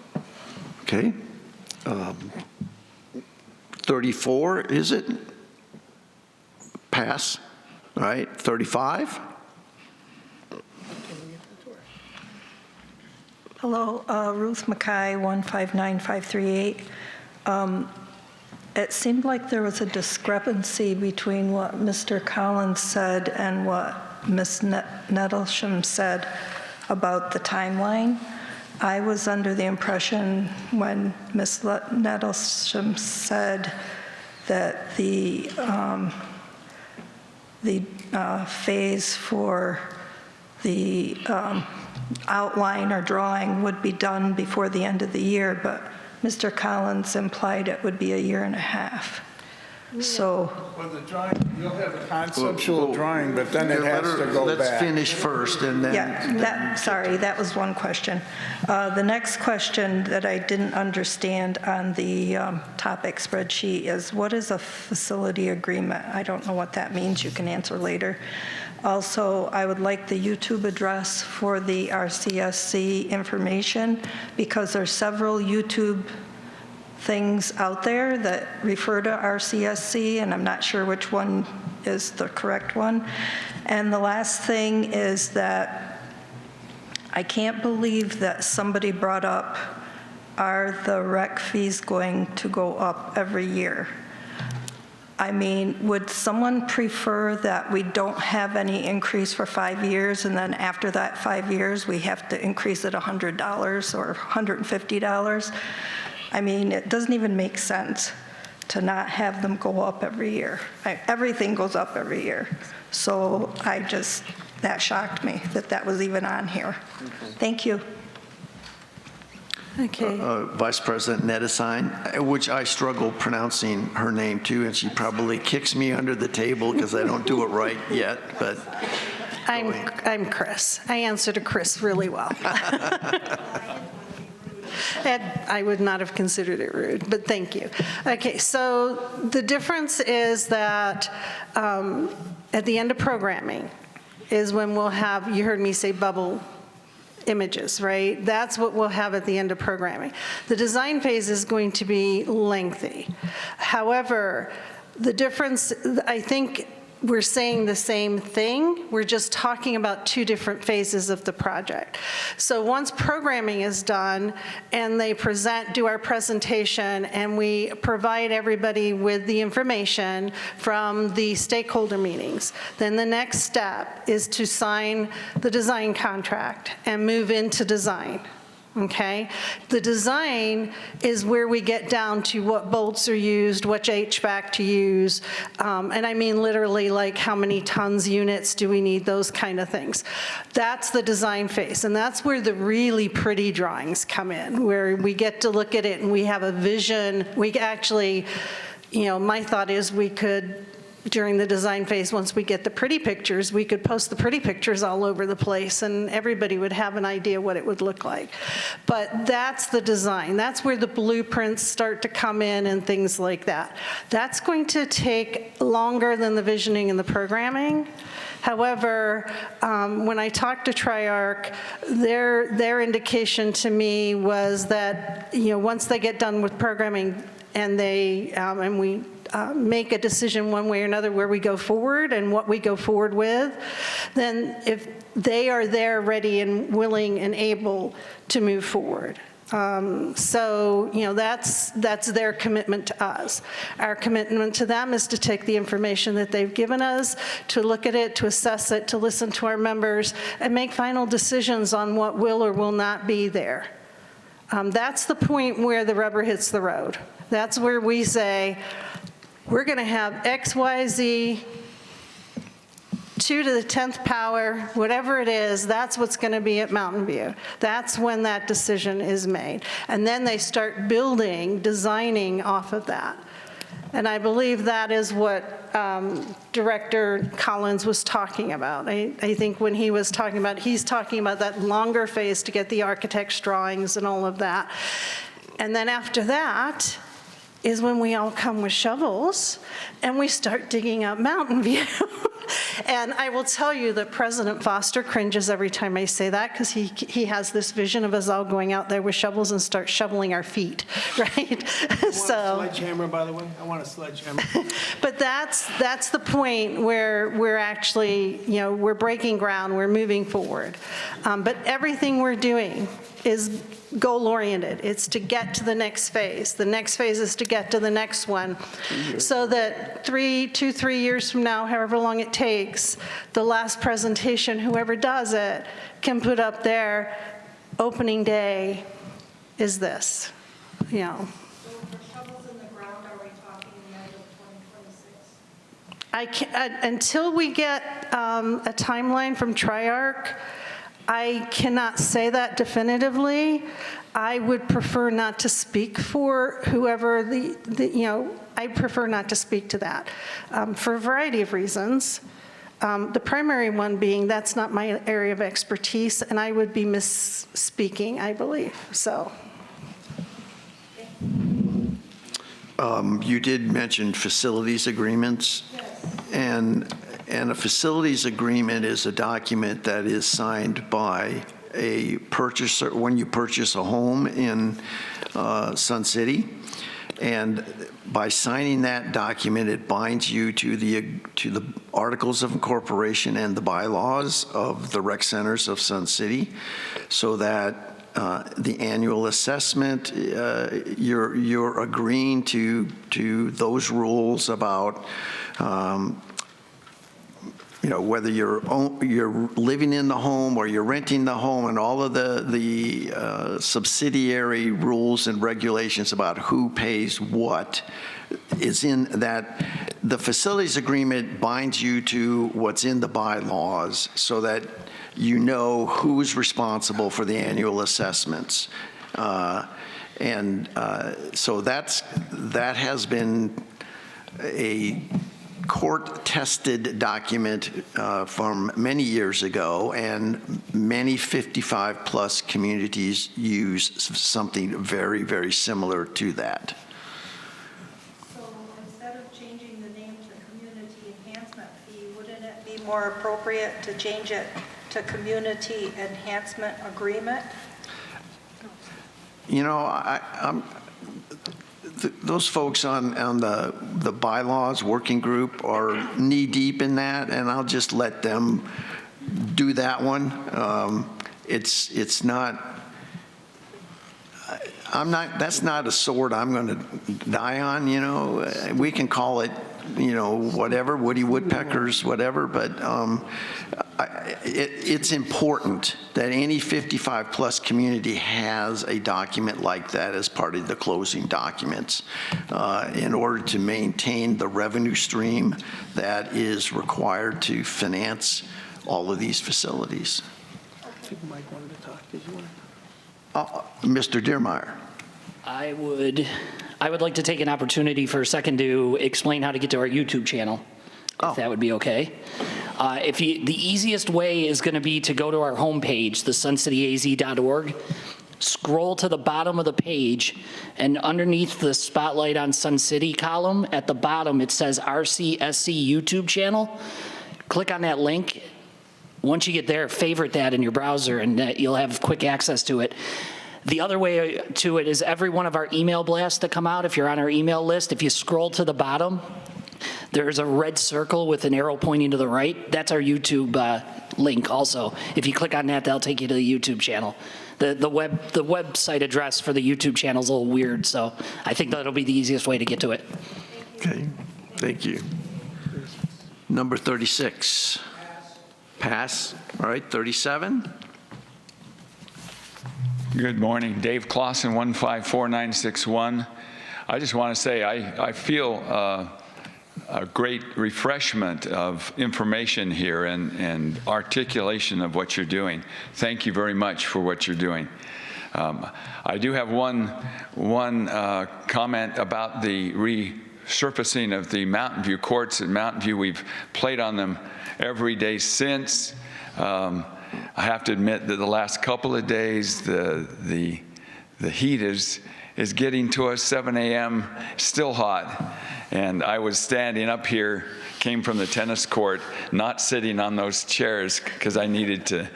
Okay. 34, is it? Pass. All right. 35? Hello, Ruth Mackay, 159538. It seemed like there was a discrepancy between what Mr. Collins said and what Ms. Nettlesham said about the timeline. I was under the impression when Ms. Nettlesham said that the phase for the outline or drawing would be done before the end of the year, but Mr. Collins implied it would be 1.5 years. So, Well, the drawing, you'll have a conceptual drawing, but then it has to go Let's back. finish first, and then. yeah, sorry, that was one question. The next question that I didn't understand on the topic spreadsheet is, what is a facility agreement? I don't know what that means. You can answer later. Also, I would like the YouTube address for the RCSC information, because there's several YouTube things out there that refer to RCSC, and I'm not sure which one is the correct one. And the last thing is that I can't believe that somebody brought up, are the rec fees going to go up every year? I mean, would someone prefer that we don't have any increase for 5 years, and then after that 5 years, we have to increase it $100 or $150? I mean, it doesn't even make sense to not have them go up every year. Everything goes up every year. So that shocked me that that was even on here. Thank you. Okay. Vice President Nettesign, which I struggle pronouncing her name too, and she probably kicks me under the table because I don't do it right yet, but. I'm Chris. I answer to Chris really well. And I would not have considered it rude, but thank you. Okay, so the difference is that at the end of programming is when we'll have, you heard me say bubble images, right? That's what we'll have at the end of programming. The design phase is going to be lengthy. However, the difference, I think, we're saying the same thing. We're just talking about two different phases of the project. So once programming is done and they do our presentation, and we provide everybody with the information from the stakeholder meetings, then the next step is to sign the design contract and move into design. Okay? The design is where we get down to what bolts are used, which HVAC to use, and I mean literally like how many tons units do we need, those kind of things. That's the design phase, and that's where the really pretty drawings come in, where we get to look at it and we have a vision. We actually, my thought is we could, during the design phase, once we get the pretty pictures, we could post the pretty pictures all over the place and everybody would have an idea what it would look like. But that's the design. That's where the blueprints start to come in and things like that. That's going to take longer than the visioning and the programming. However, when I talked to Triarch, their indication to me was that, once they get done with programming and we make a decision one way or another where we go forward and what we go forward with, then if they are there ready and willing and able to move forward. So, that's their commitment to us. Our commitment to them is to take the information that they've given us, to look at it, to assess it, to listen to our members, and make final decisions on what will or will not be there. That's the point where the rubber hits the road. That's where we say, we're going to have X, Y, Z, 2 to the 10th power, whatever it is, that's what's going to be at Mountain View. That's when that decision is made. And then they start designing off of that. And I believe that is what Director Collins was talking about. I think when he was talking about, he's talking about that longer phase to get the architect's drawings and all of that. And then after that is when we all come with shovels and we start digging up Mountain View. And I will tell you that President Foster cringes every time I say that, because he has this vision of us all going out there with shovels and start shoveling our feet, right? So, a sledgehammer, by the way. I want a sledgehammer. But that's the point where we're actually, we're breaking ground, we're moving forward. But everything we're doing is goal-oriented. It's to get to the next phase. The next phase is to get to the next one, so that 3 years from now, however long it takes, the last presentation, whoever does it, can put up their opening day is this, So for shovels in the ground, are we talking the end of 2026? Until we get a timeline from Triarch, I cannot say that definitively. I would prefer not to speak for whoever I prefer not to speak to that for a variety of reasons. The primary one being that's not my area of expertise, and I would be misspeaking, I believe. So. You did mention facilities agreements. Yes. And a facilities agreement is a document that is signed by a purchaser when you purchase a home in Sun City. And by signing that document, it binds you to the Articles of Incorporation and the bylaws of the rec centers of Sun City, so that the annual assessment, you're agreeing to those rules about whether you're living in the home or you're renting the home, and all of the subsidiary rules and regulations about who pays what is in that. The facilities agreement binds you to what's in the bylaws, so that you know who's responsible for the annual assessments. So that has been a court-tested document from many years ago, and many 55-plus communities use something very, very similar to that. So instead of changing the name to Community Enhancement Fee, wouldn't it be more appropriate to change it to Community Enhancement Agreement? Those folks on the bylaws working group are knee-deep in that, and I'll just let them do that one. It's not, that's not a sword I'm going to die on, We can call it, whatever, Woody Woodpeckers, whatever, but it's important that any 55-plus community has a document like that as part of the closing documents in order to maintain the revenue stream that is required to finance all of these facilities. I think Mike wanted to talk. Did you want to? Mr. Dearmeyer. I would like to take an opportunity for a second to explain how to get to our YouTube channel, if that would be okay. The easiest way is going to be to go to our homepage, thesuncityaz.org, scroll to the bottom of the page, and underneath the Spotlight on Sun City column, at the bottom it says RCSC YouTube channel. Click on that link. Once you get there, favorite that in your browser, and you'll have quick access to it. The other way to it is every one of our email blasts that come out, if you're on our email list, if you scroll to the bottom, there's a red circle with an arrow pointing to the right. That's our YouTube link also. If you click on that, that'll take you to the YouTube channel. The website address for the YouTube channel is a little weird, so I think that'll be the easiest way to get to it. Okay, thank you. Number 36. Pass. All right, 37. Good morning. Dave Clausen, 154961. I just want to say I feel a great refreshment of information here and articulation of what you're doing. Thank you very much for what you're doing. I do have one comment about the resurfacing of the Mountain View courts at Mountain View. We've played on them every day since. I have to admit that the last couple of days, the heat is getting to us. 7 a.m., still hot. And I was standing up here, came from the tennis court, not sitting on those chairs because I needed to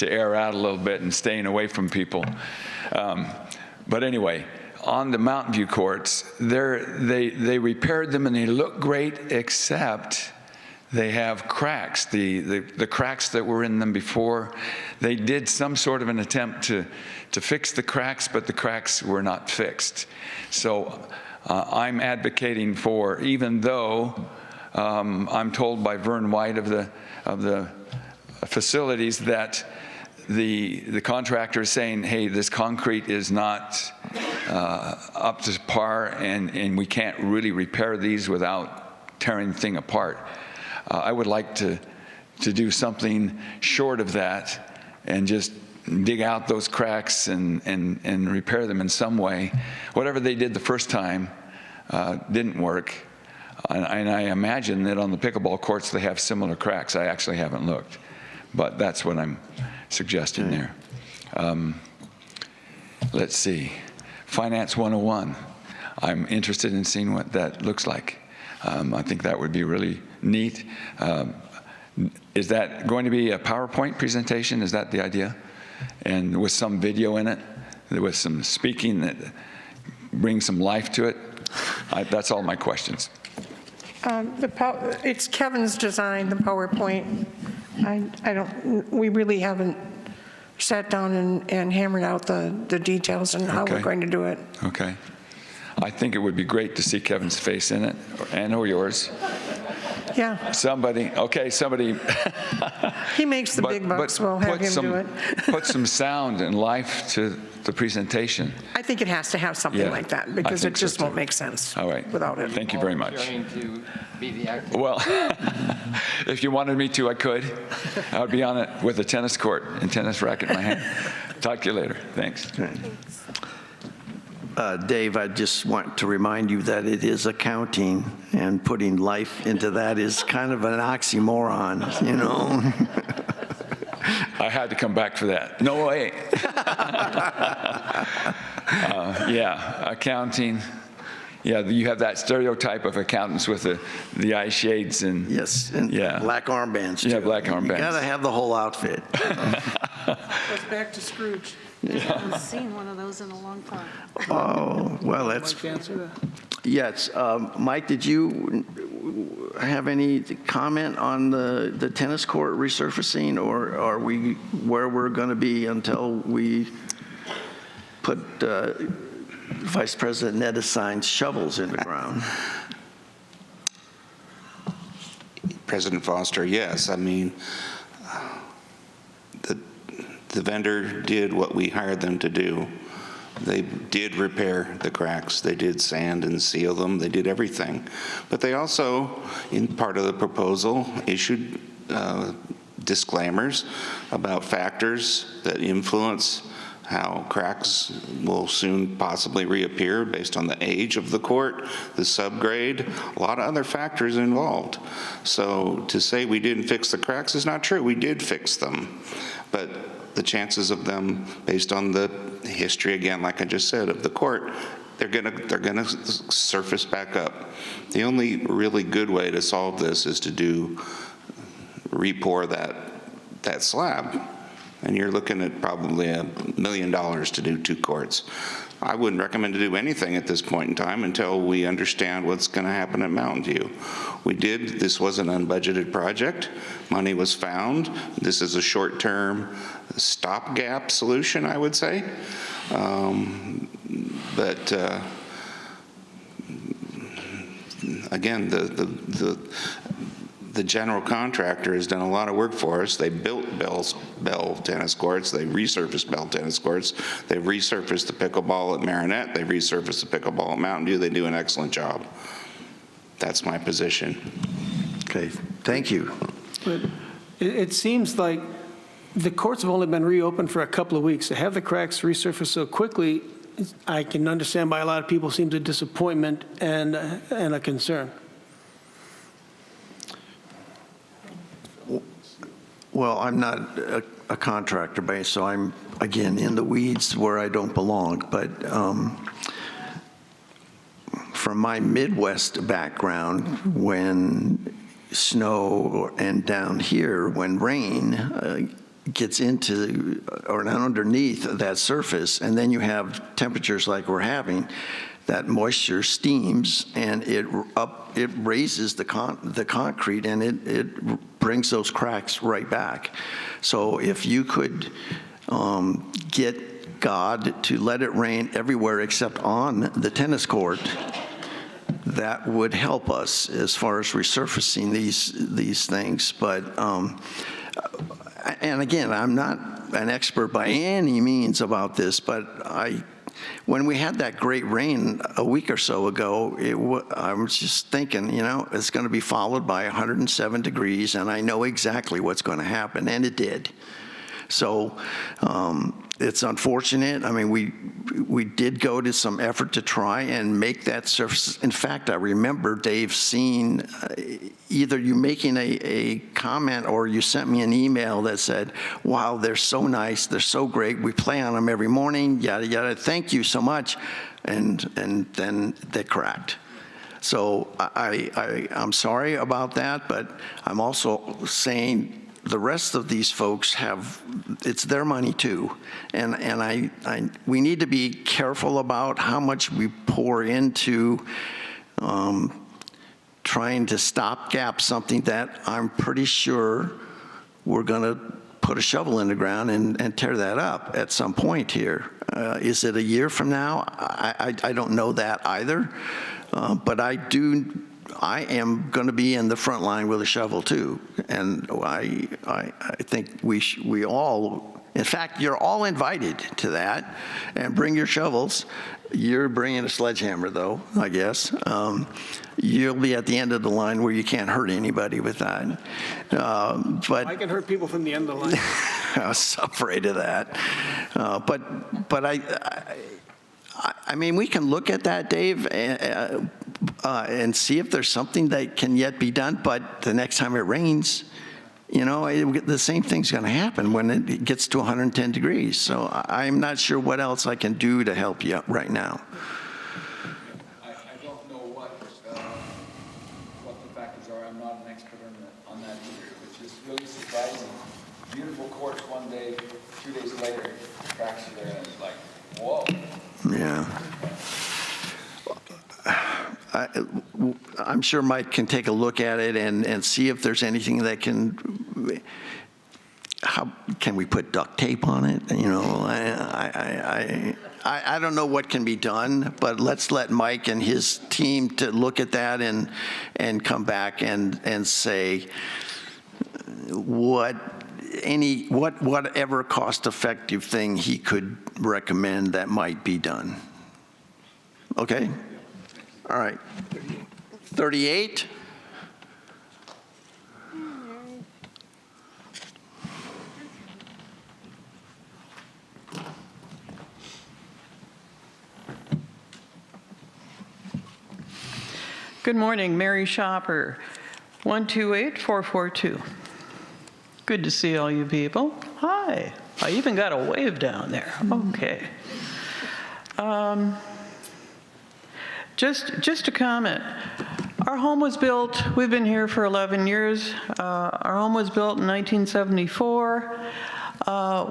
air out a little bit and staying away from people. But anyway, on the Mountain View courts, they repaired them and they look great, except they have cracks. The cracks that were in them before, they did some sort of an attempt to fix the cracks, but the cracks were not fixed. So I'm advocating for, even though I'm told by Vern White of the facilities that the contractor is saying, hey, this concrete is not up to par, and we can't really repair these without tearing the thing apart. I would like to do something short of that and just dig out those cracks and repair them in some way. Whatever they did the first time, didn't work. And I imagine that on the pickleball courts, they have similar cracks. I actually haven't looked, but that's what I'm suggesting there. Let's see. Finance 101. I'm interested in seeing what that looks like. I think that would be really neat. Is that going to be a PowerPoint presentation? Is that the idea? And with some video in it, with some speaking that brings some life to it? That's all my questions. It's Kevin's design, the PowerPoint. We really haven't sat down and hammered out the details and how we're going to do it. Okay. I think it would be great to see Kevin's face in it, or yours. Yeah. Somebody. He makes the big bucks. We'll have him do it. Put some sound and life to the presentation. I think it has to have something like that because it just won't make sense without it. Thank you very much. Going to be the actor. Well, if you wanted me to, I could. I would be on it with a tennis court and tennis racket in my hand. Talk to you later. Thanks. Dave, I just want to remind you that it is accounting, and putting life into that is kind of an oxymoron, you know? I had to come back for that. No way. Yeah, accounting. Yeah, you have that stereotype of accountants with the eye shades and yes, and black armbands. Yeah, black armbands. You gotta have the whole outfit. Goes back to Scrooge. I haven't seen one of those in a long time. Oh, well, that's. Mike, answer that? Yes, Mike, did you have any comment on the tennis court resurfacing, or are we where we're going to be until we put Vice President Ned assigns shovels in the ground? President Foster, yes. I mean, the vendor did what we hired them to do. They did repair the cracks. They did sand and seal them. They did everything. But they also, in part of the proposal, issued disclaimers about factors that influence how cracks will soon possibly reappear based on the age of the court, the subgrade, a lot of other factors involved. So to say we didn't fix the cracks is not true. We did fix them. But the chances of them, based on the history, again, like I just said, of the court, they're gonna surface back up. The only really good way to solve this is to re-pour that slab. And you're looking at probably $1 million to do 2 courts. I wouldn't recommend to do anything at this point in time until we understand what's going to happen at Mountain View. This was an unbudgeted project. Money was found. This is a short-term stopgap solution, I would say. But again, the general contractor has done a lot of work for us. They built Bell tennis courts. They resurfaced Bell tennis courts. They've resurfaced the pickleball at Marinette. They resurfaced the pickleball at Mountain View. They do an excellent job. That's my position. Okay, thank you. But it seems like the courts have only been reopened for a couple of weeks. To have the cracks resurfaced so quickly, I can understand by a lot of people, seems a disappointment and a concern. Well, I'm not a contractor, so I'm, again, in the weeds where I don't belong. But from my Midwest background, when snow and down here, when rain gets into or underneath that surface, and then you have temperatures like we're having, that moisture steams and it raises the concrete, and it brings those cracks right back. So if you could get God to let it rain everywhere except on the tennis court, that would help us as far as resurfacing these things. But and again, I'm not an expert by any means about this, but when we had that great rain a week or so ago, I was just thinking, it's going to be followed by 107 degrees, and I know exactly what's going to happen, and it did. So it's unfortunate. I mean, we did go to some effort to try and make that surface. In fact, I remember, Dave, seeing either you making a comment or you sent me an email that said, wow, they're so nice, they're so great, we play on them every morning, yada, yada, thank you so much. And then they cracked. So I'm sorry about that, but I'm also saying the rest of these folks it's their money too. And we need to be careful about how much we pour into trying to stopgap something that I'm pretty sure we're going to put a shovel in the ground and tear that up at some point here. Is it a year from now? I don't know that either, but I am going to be in the front line with a shovel too, and I think we all, in fact, you're all invited to that, and bring your shovels. You're bringing a sledgehammer, though, I guess. You'll be at the end of the line where you can't hurt anybody with that. But I can hurt people from the end of the line. I was afraid of that. But I mean, we can look at that, Dave, and see if there's something that can yet be done. But the next time it rains, the same thing's going to happen when it gets to 110 degrees. So I'm not sure what else I can do to help you right now. I don't know what the factors are. I'm not an expert on that either. It's just really surprising. Beautiful course one day, 2 days later, cracks are there, and it's like, whoa. Yeah. I'm sure Mike can take a look at it and see if there's anything that how can we put duct tape on it? I don't know what can be done, but let's let Mike and his team to look at that and come back and say whatever cost-effective thing he could recommend that might be done. Okay? All right. 38. Good morning, Mary Shopper, 128442. Good to see all you people. Hi. I even got a wave down there. Okay. Just a comment. Our home was built, we've been here for 11 years. Our home was built in 1974.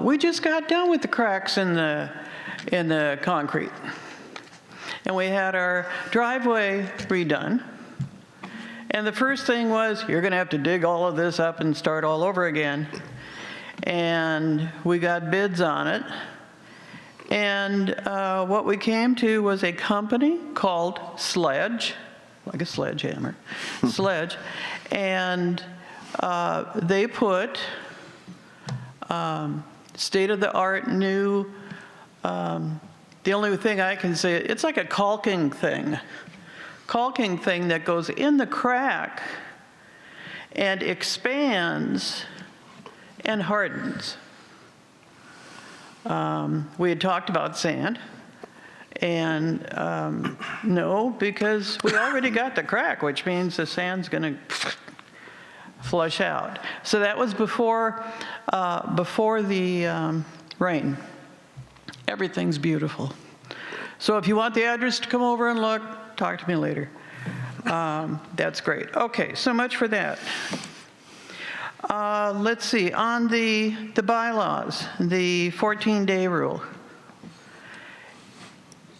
We just got done with the cracks in the concrete. And we had our driveway redone. And the first thing was, you're going to have to dig all of this up and start all over again. And we got bids on it. And what we came to was a company called Sledge, like a sledgehammer, Sledge. And they put state-of-the-art new, the only thing I can say, it's like a caulking thing that goes in the crack and expands and hardens. We had talked about sand, and no, because we already got the crack, which means the sand's going to flush out. So that was before the rain. Everything's beautiful. So if you want the address to come over and look, talk to me later. That's great. Okay, so much for that. Let's see, on the bylaws, the 14-day rule.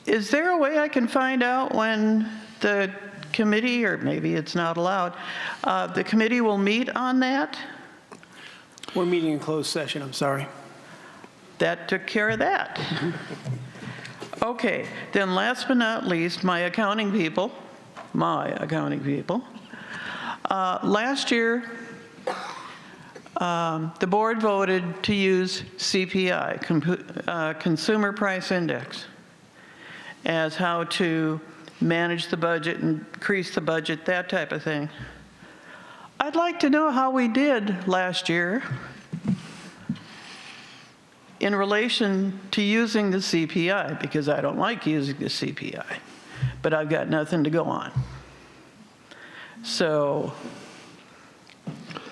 Is there a way I can find out when the committee, or maybe it's not allowed, the committee will meet on that? We're meeting in closed session, I'm sorry. That took care of that. Okay, then last but not least, my accounting people. Last year, the board voted to use CPI, Consumer Price Index, as how to manage the budget, increase the budget, that type of thing. I'd like to know how we did last year in relation to using the CPI, because I don't like using the CPI, but I've got nothing to go on. So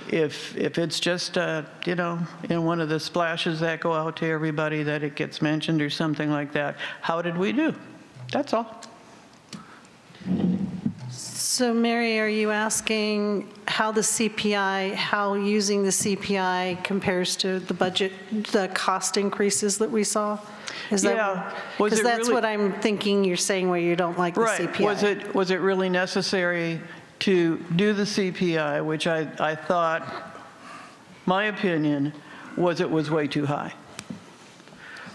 if it's just, you know, in one of the splashes that go out to everybody that it gets mentioned or something like that, how did we do? That's all. So Mary, are you asking how the CPI, how using the CPI compares to the budget, the cost increases that we saw? Is that, Yeah. because that's what I'm thinking you're saying where you don't like the CPI. Right. Was it really necessary to do the CPI, which I thought, my opinion, was it was way too high.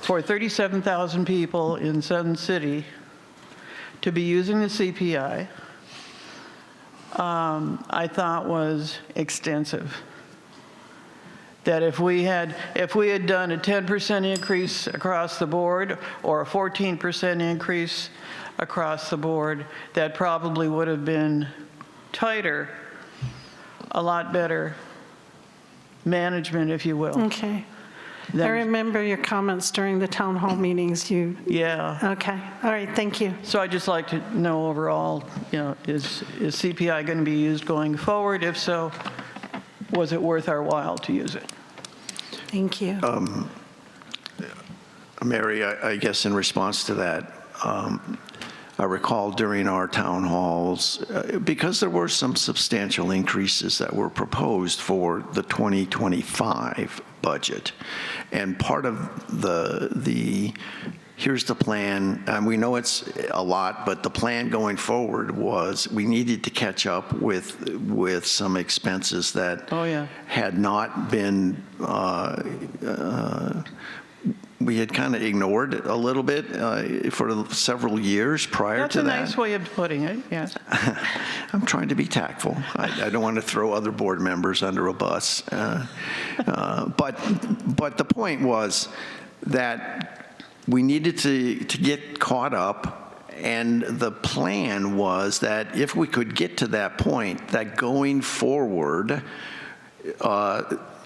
For 37,000 people in Sun City to be using the CPI, I thought was extensive. That if we had done a 10% increase across the board or a 14% increase across the board, that probably would have been tighter, a lot better management, if you will. Okay. I remember your comments during the town hall meetings. Yeah. Okay. All right. Thank you. So I'd just like to know overall, you know, is CPI going to be used going forward? If so, was it worth our while to use it? Thank you. Mary, I guess in response to that, I recall during our town halls, because there were some substantial increases that were proposed for the 2025 budget, and part of the here's the plan, and we know it's a lot, but the plan going forward was we needed to catch up with some expenses that had not been we had kind of ignored a little bit for several years prior to that. That's a nice way of putting it, yes. I'm trying to be tactful. I don't want to throw other board members under a bus. But the point was that we needed to get caught up, and the plan was that if we could get to that point, that going forward,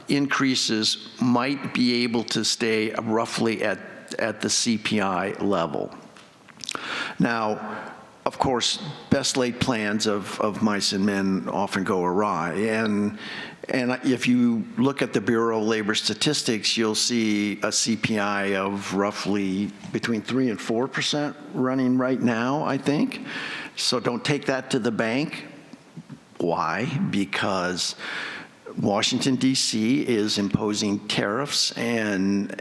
increases might be able to stay roughly at the CPI level. Now, of course, best laid plans of mice and men often go awry. And if you look at the Bureau of Labor Statistics, you'll see a CPI of roughly between 3% and 4% running right now, I think. So don't take that to the bank. Why? Because Washington, D.C. is imposing tariffs and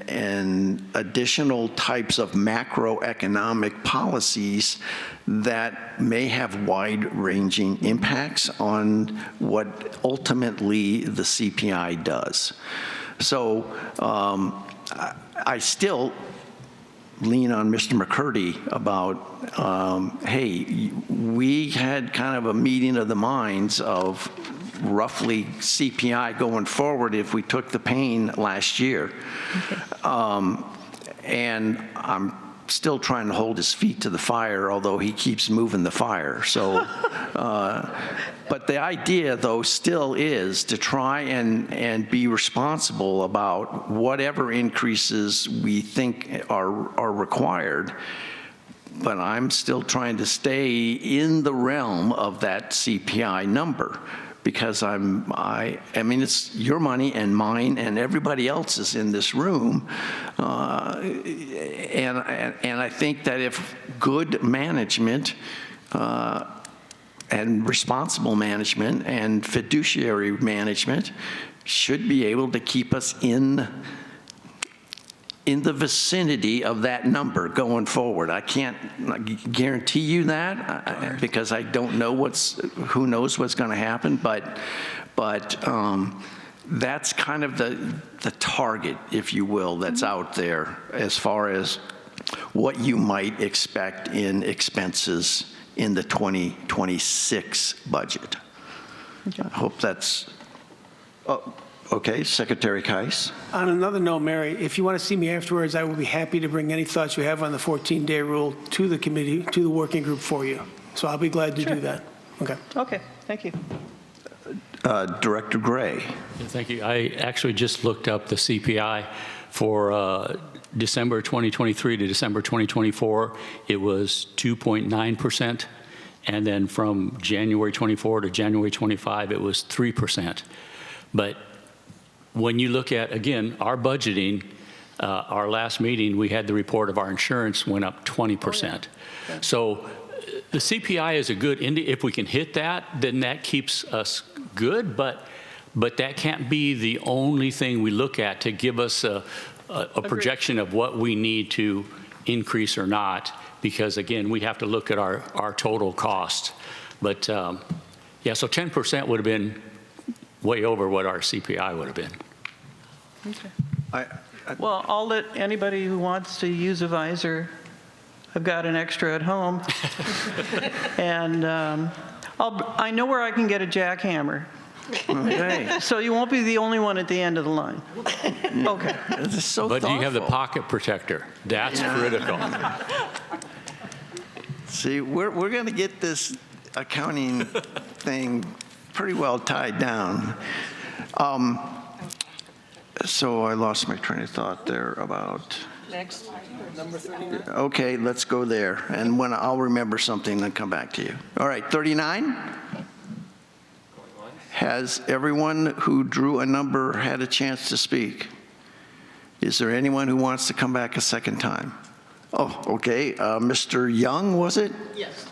additional types of macroeconomic policies that may have wide-ranging impacts on what ultimately the CPI does. So I still lean on Mr. McCurdy about, hey, we had kind of a meeting of the minds of roughly CPI going forward if we took the pain last year. And I'm still trying to hold his feet to the fire, although he keeps moving the fire. So, but the idea, though, still is to try and be responsible about whatever increases we think are required. But I'm still trying to stay in the realm of that CPI number, because I mean, it's your money and mine and everybody else's in this room. And I think that if good management and responsible management and fiduciary management should be able to keep us in the vicinity of that number going forward. I can't guarantee you that because I don't know who knows what's going to happen, but that's kind of the target, if you will, that's out there as far as what you might expect in expenses in the 2026 budget. Okay. I hope that's okay. Secretary Kais. On another note, Mary, if you want to see me afterwards, I will be happy to bring any thoughts you have on the 14-day rule to the committee, to the working group for you. So I'll be glad to do that. Okay. Okay, thank you. Director Gray. Thank you. I actually just looked up the CPI For December 2023 to December 2024, it was 2.9%. And then from January 24 to January 25, it was 3%. But when you look at, again, our budgeting, our last meeting, we had the report of our insurance went up 20%. So the CPI is a good, if we can hit that, then that keeps us good, but that can't be the only thing we look at to give us a projection of what we need to increase or not, because again, we have to look at our total cost. But yeah, so 10% would have been way over what our CPI would have been. Okay. Well, I'll let anybody who wants to use a visor, I've got an extra at home. And I know where I can get a jackhammer. Okay. So you won't be the only one at the end of the line. Okay. This is so But do you have the thoughtful. pocket protector? That's critical. See, we're going to get this accounting thing pretty well tied down. So I lost my train of thought there about. Next, number 39. Okay, let's go there. And when I'll remember something, then come back to you. All right, 39. Has everyone who drew a number had a chance to speak? Is there anyone who wants to come back a second time? Oh, okay. Mr. Young, was it? Yes.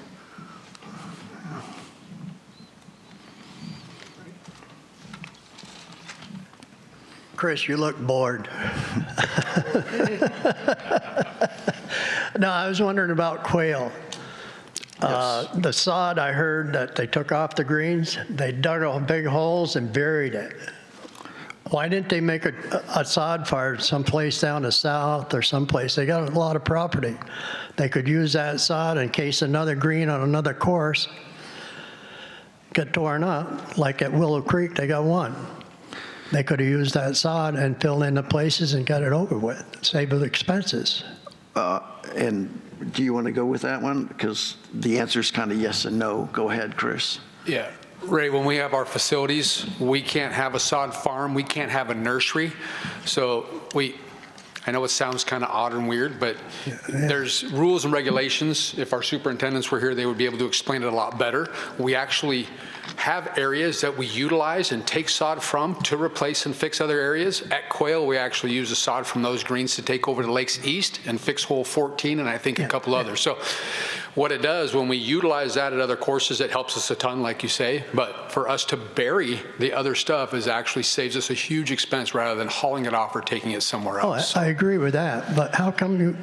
Chris, you look bored. No, I was wondering about quail. The sod, I heard that they took off the greens, they dug all big holes and buried it. Why didn't they make a sod fire someplace down the south or someplace? They got a lot of property. They could use that sod in case another green on another course got torn up, like at Willow Creek, they got one. They could have used that sod and filled in the places and got it over with, save the expenses. And do you want to go with that one? Because the answer is kind of yes and no. Go ahead, Chris. Yeah. Ray, when we have our facilities, we can't have a sod farm. We can't have a nursery. So I know it sounds kind of odd and weird, but there's rules and regulations. If our superintendents were here, they would be able to explain it a lot better. We actually have areas that we utilize and take sod from to replace and fix other areas. At Quail, we actually use the sod from those greens to take over to Lakes East and fix hole 14 and I think a couple others. So what it does, when we utilize that at other courses, it helps us a ton, like you say. But for us to bury the other stuff is actually saves us a huge expense rather than hauling it off or taking it somewhere else. Oh, I agree with that. But how come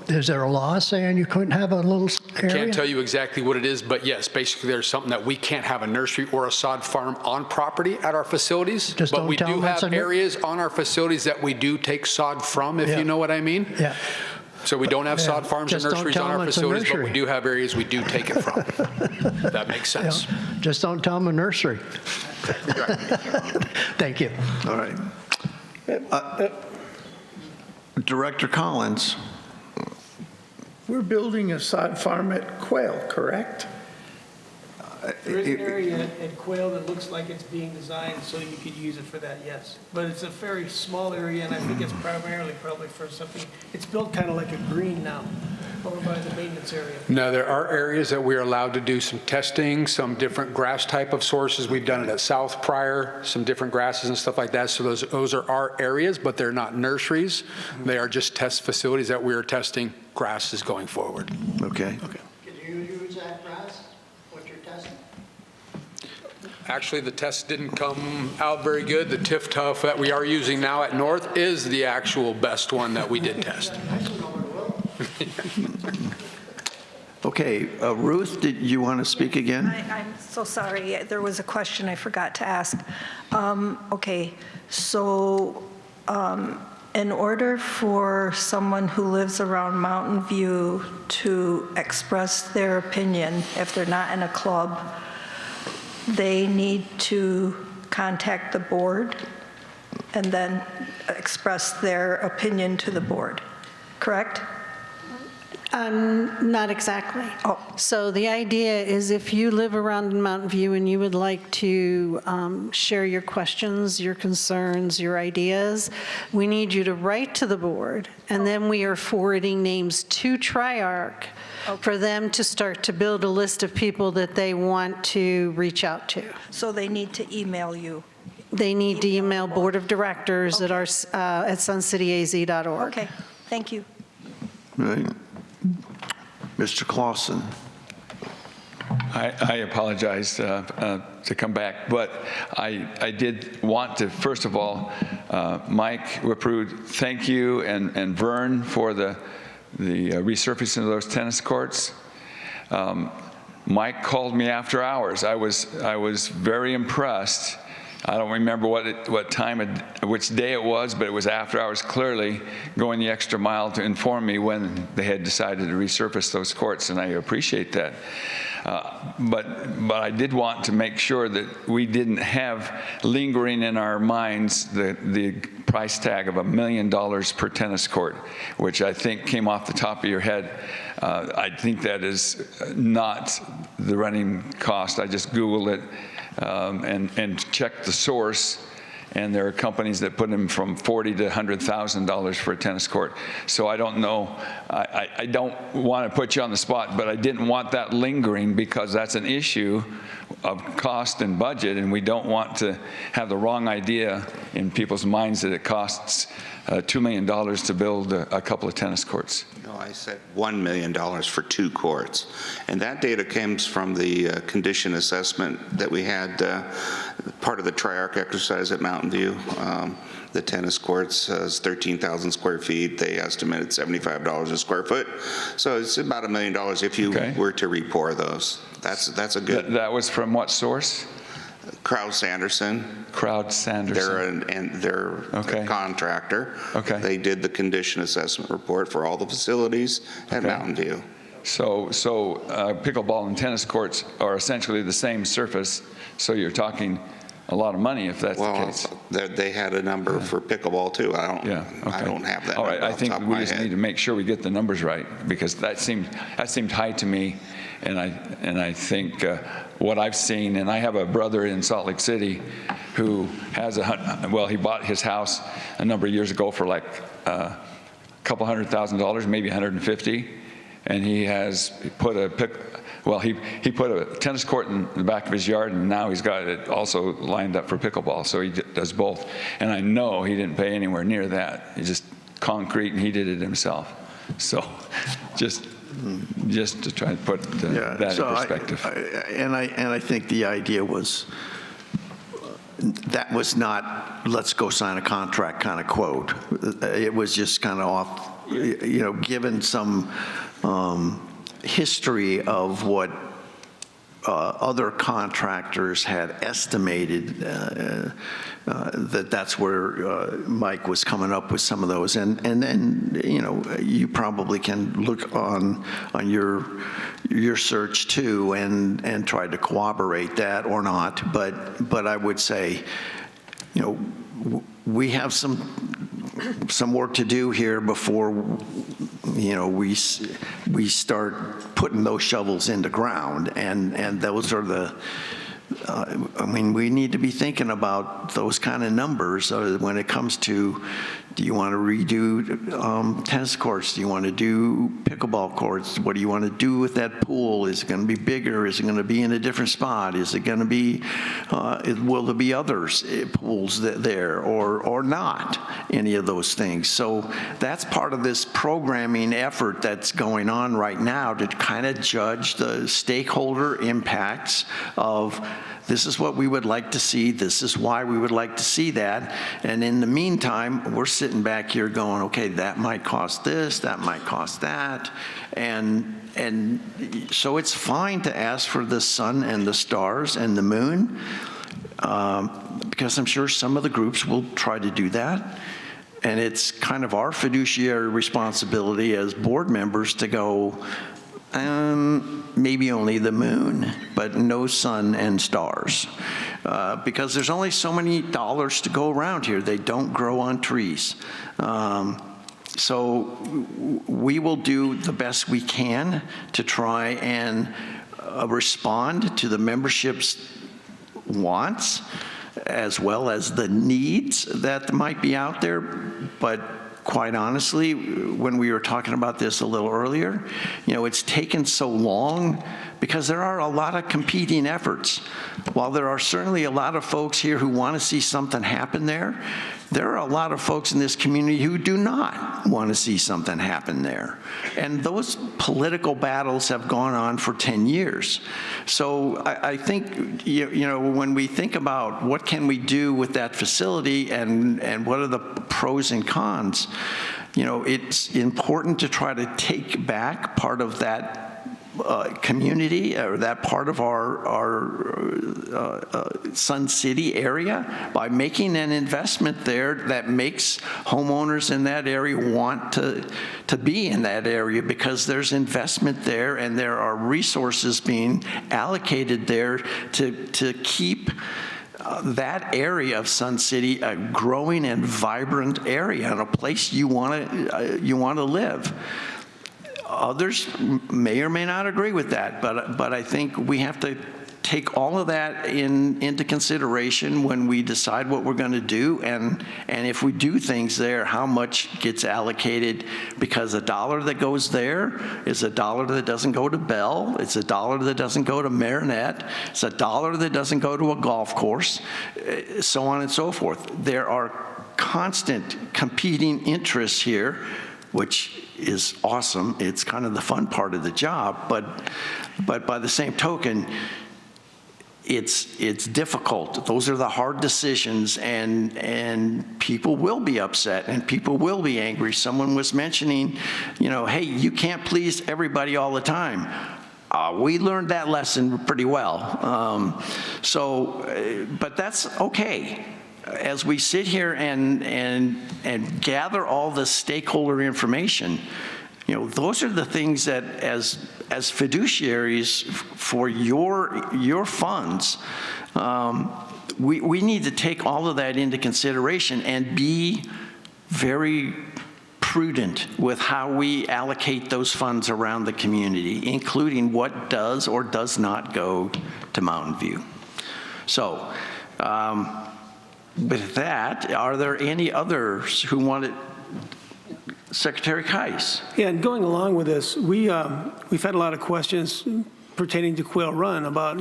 is there a law saying you couldn't have a little area? Can't tell you exactly what it is, but yes, basically there's something that we can't have a nursery or a sod farm on property at our facilities. Just but don't we tell do them it's have a areas on our facilities that we do take sod from, if Yeah. you know what I mean. Yeah. So we don't have sod farms and Just don't nurseries tell on them our it's a facilities, but we nursery. do have areas we do take it from. That makes sense. Just don't tell them a nursery. Thank you. All right. Director Collins. We're building a sod farm at Quail, correct? There is an area at Quail that looks like it's being designed so you could use it for that, yes. But it's a very small area, and I think it's primarily probably for something, it's built kind of like a green now, over by the maintenance area. No, there are areas that we're allowed to do some testing, some different grass type of sources. We've done it at South Pryor, some different grasses and stuff like that. So those are our areas, but they're not nurseries. They are just test facilities that we are testing grasses going forward. Okay. Can you use that grass, what you're testing? Actually, the test didn't come out very good. The TIF Tough that we are using now at North is the actual best one that we did test. Okay, Ruth, did you want to speak again? I'm so sorry. There was a question I forgot to ask. Okay, so in order for someone who lives around Mountain View to express their opinion, if they're not in a club, they need to contact the board and then express their opinion to the board, correct? Not exactly. So the idea is if you live around in Mountain View and you would like to share your questions, your concerns, your ideas, we need you to write to the board, and then we are forwarding names to Triarch for them to start to build a list of people that they want to reach out to. So they need to email you? They need to email Board of Directors at suncityaz.org. Okay, thank you. Right. Mr. Clausen. I apologize to come back, but I did want to, first of all, Mike Wiprud, thank you, and Vern for the resurfacing of those tennis courts. Mike called me after hours. I was very impressed. I don't remember which day it was, but it was after hours, clearly going the extra mile to inform me when they had decided to resurface those courts, and I appreciate that. But I did want to make sure that we didn't have lingering in our minds the price tag of $1 million per tennis court, which I think came off the top of your head. I think that is not the running cost. I just Googled it. And check the source, and there are companies that put them from $40,000 to $100,000 for a tennis court. So I don't know, I don't want to put you on the spot, but I didn't want that lingering because that's an issue of cost and budget, and we don't want to have the wrong idea in people's minds that it costs $2 million to build a couple of tennis courts. No, I said $1 million for 2 courts. And that data comes from the condition assessment that we had, part of the Triarch exercise at Mountain View. The tennis courts is 13,000 square feet. They estimated $75 a square foot. So it's about $1 million if you were to repour those. That's a good. That was from what source? Krauss-Anderson. Krauss-Anderson. They're a contractor. Okay. They did the condition assessment report for all the facilities at Mountain View. So pickleball and tennis courts are essentially the same surface, so you're talking a lot of money if that's the case. Well, they had a number for pickleball too. I don't have that. All right, I think we just head. need to make sure we get the numbers right, because that seemed high to me, and I think what I've seen, and I have a brother in Salt Lake City who has he bought his house a number of years ago for like a couple $100,000, maybe 150, and he has put he put a tennis court in the back of his yard, and now he's got it also lined up for pickleball, so he does both. And I know he didn't pay anywhere near that. He just concrete, and he did it himself. So just to try to put that in perspective. I think the idea was that was not let's go sign a contract kind of quote. It was just kind of off, given some history of what other contractors had estimated that's where Mike was coming up with some of those, and then you probably can look on your search too and try to corroborate that or not, but I would say we have some work to do here before we start putting those shovels in the ground, and those are we need to be thinking about those kind of numbers when it comes to, do you want to redo tennis courts? Do you want to do pickleball courts? What do you want to do with that pool? Is it going to be bigger? Is it going to be in a different spot? Is it going to be, will there be others pools there or not? Any of those things. So that's part of this programming effort that's going on right now to kind of judge the stakeholder impacts of this is what we would like to see, this is why we would like to see that, and in the meantime, we're sitting back here going, okay, that might cost this, that might cost that, and so it's fine to ask for the sun and the stars and the moon, because I'm sure some of the groups will try to do that, and it's kind of our fiduciary responsibility as board members to go, maybe only the moon, but no sun and stars. Because there's only so many dollars to go around here. They don't grow on trees. So we will do the best we can to try and respond to the membership's wants as well as the needs that might be out there. But quite honestly, when we were talking about this a little earlier, it's taken so long because there are a lot of competing efforts. While there are certainly a lot of folks here who want to see something happen there are a lot of folks in this community who do not want to see something happen there. And those political battles have gone on for 10 years. So I think, when we think about what can we do with that facility and what are the pros and cons, it's important to try to take back part of that community or that part of our Sun City area by making an investment there that makes homeowners in that area want to be in that area, because there's investment there and there are resources being allocated there to keep that area of Sun City a growing and vibrant area and a place you want to live. Others may or may not agree with that, but I think we have to take all of that into consideration when we decide what we're going to do, and if we do things there, how much gets allocated, because a dollar that goes there is a dollar that doesn't go to Bell, it's a dollar that doesn't go to Marinette, it's a dollar that doesn't go to a golf course, so on and so forth. There are constant competing interests here, which is awesome. It's kind of the fun part of the job, but by the same token, it's difficult. Those are the hard decisions, and people will be upset and people will be angry. Someone was mentioning, hey, you can't please everybody all the time. We learned that lesson pretty well. But that's okay. As we sit here and gather all the stakeholder information, those are the things that as fiduciaries for your funds, we need to take all of that into consideration and be very prudent with how we allocate those funds around the community, including what does or does not go to Mountain View. So, with that, are there any others who want it? Secretary Kais. Yeah, and going along with this, we've had a lot of questions pertaining to Quail Run about,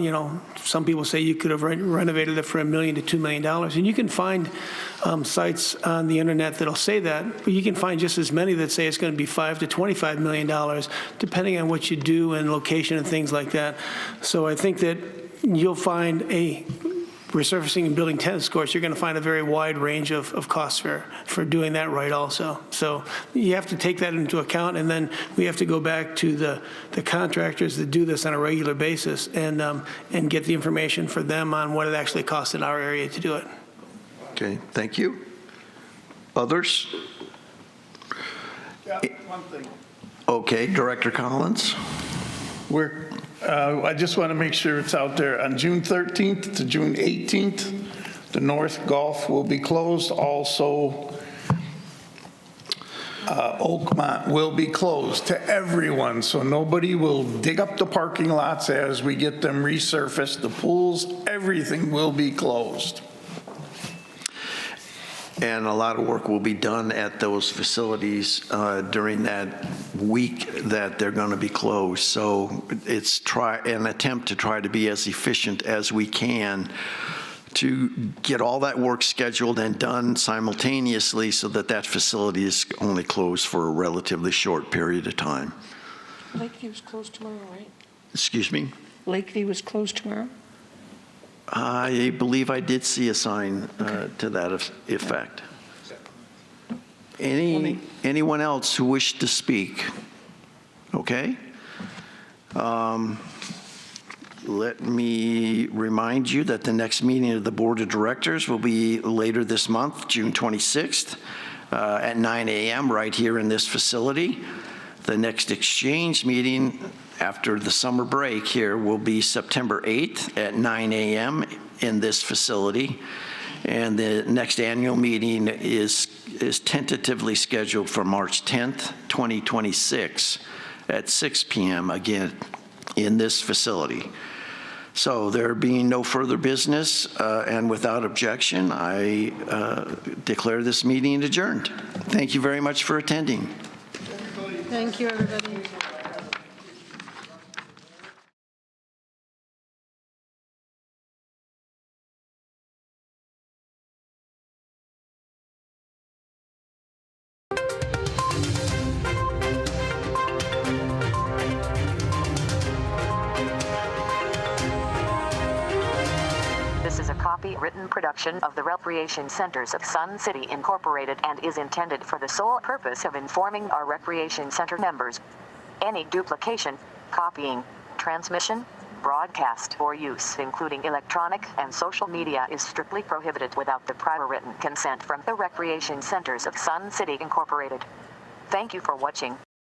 some people say you could have renovated it for $1 million to $2 million. And you can find sites on the internet that'll say that, but you can find just as many that say it's going to be $5 to $25 million, depending on what you do and location and things like that. So I think that you'll find resurfacing and building tennis courts, you're going to find a very wide range of costs for doing that right also. So you have to take that into account, and then we have to go back to the contractors that do this on a regular basis and get the information for them on what it actually costs in our area to do it. Okay, thank you. Others? Yeah, one thing. Okay, Director Collins. I just want to make sure it's out there. On June 13th to June 18th, the North Golf will be closed. Also, Oakmont will be closed to everyone, so nobody will dig up the parking lots as we get them resurfaced. The pools, everything will be closed. And a lot of work will be done at those facilities during that week that they're going to be closed. So it's an attempt to try to be as efficient as we can to get all that work scheduled and done simultaneously so that facility is only closed for a relatively short period of time. Lakeview is closed tomorrow, right? Excuse me? Lakeview is closed tomorrow? I believe I did see a sign to that effect. Anyone else who wished to speak? Okay. Let me remind you that the next meeting of the Board of Directors will be later this month, June 26th, at 9 a.m. right here in this facility. The next exchange meeting after the summer break here will be September 8th at 9 a.m. in this facility. And the next annual meeting is tentatively scheduled for March 10th, 2026 at 6 p.m. again in this facility. So there being no further business and without objection, I declare this meeting adjourned. Thank you very much for attending. Thank you, everybody. This is a copyrighted production of the Recreation Centers of Sun City Incorporated and is intended for the sole purpose of informing our Recreation Center members. Any duplication, copying, transmission, broadcast, or use, including electronic and social media, is strictly prohibited without the prior written consent from the Recreation Centers of Sun City Incorporated. Thank you for watching.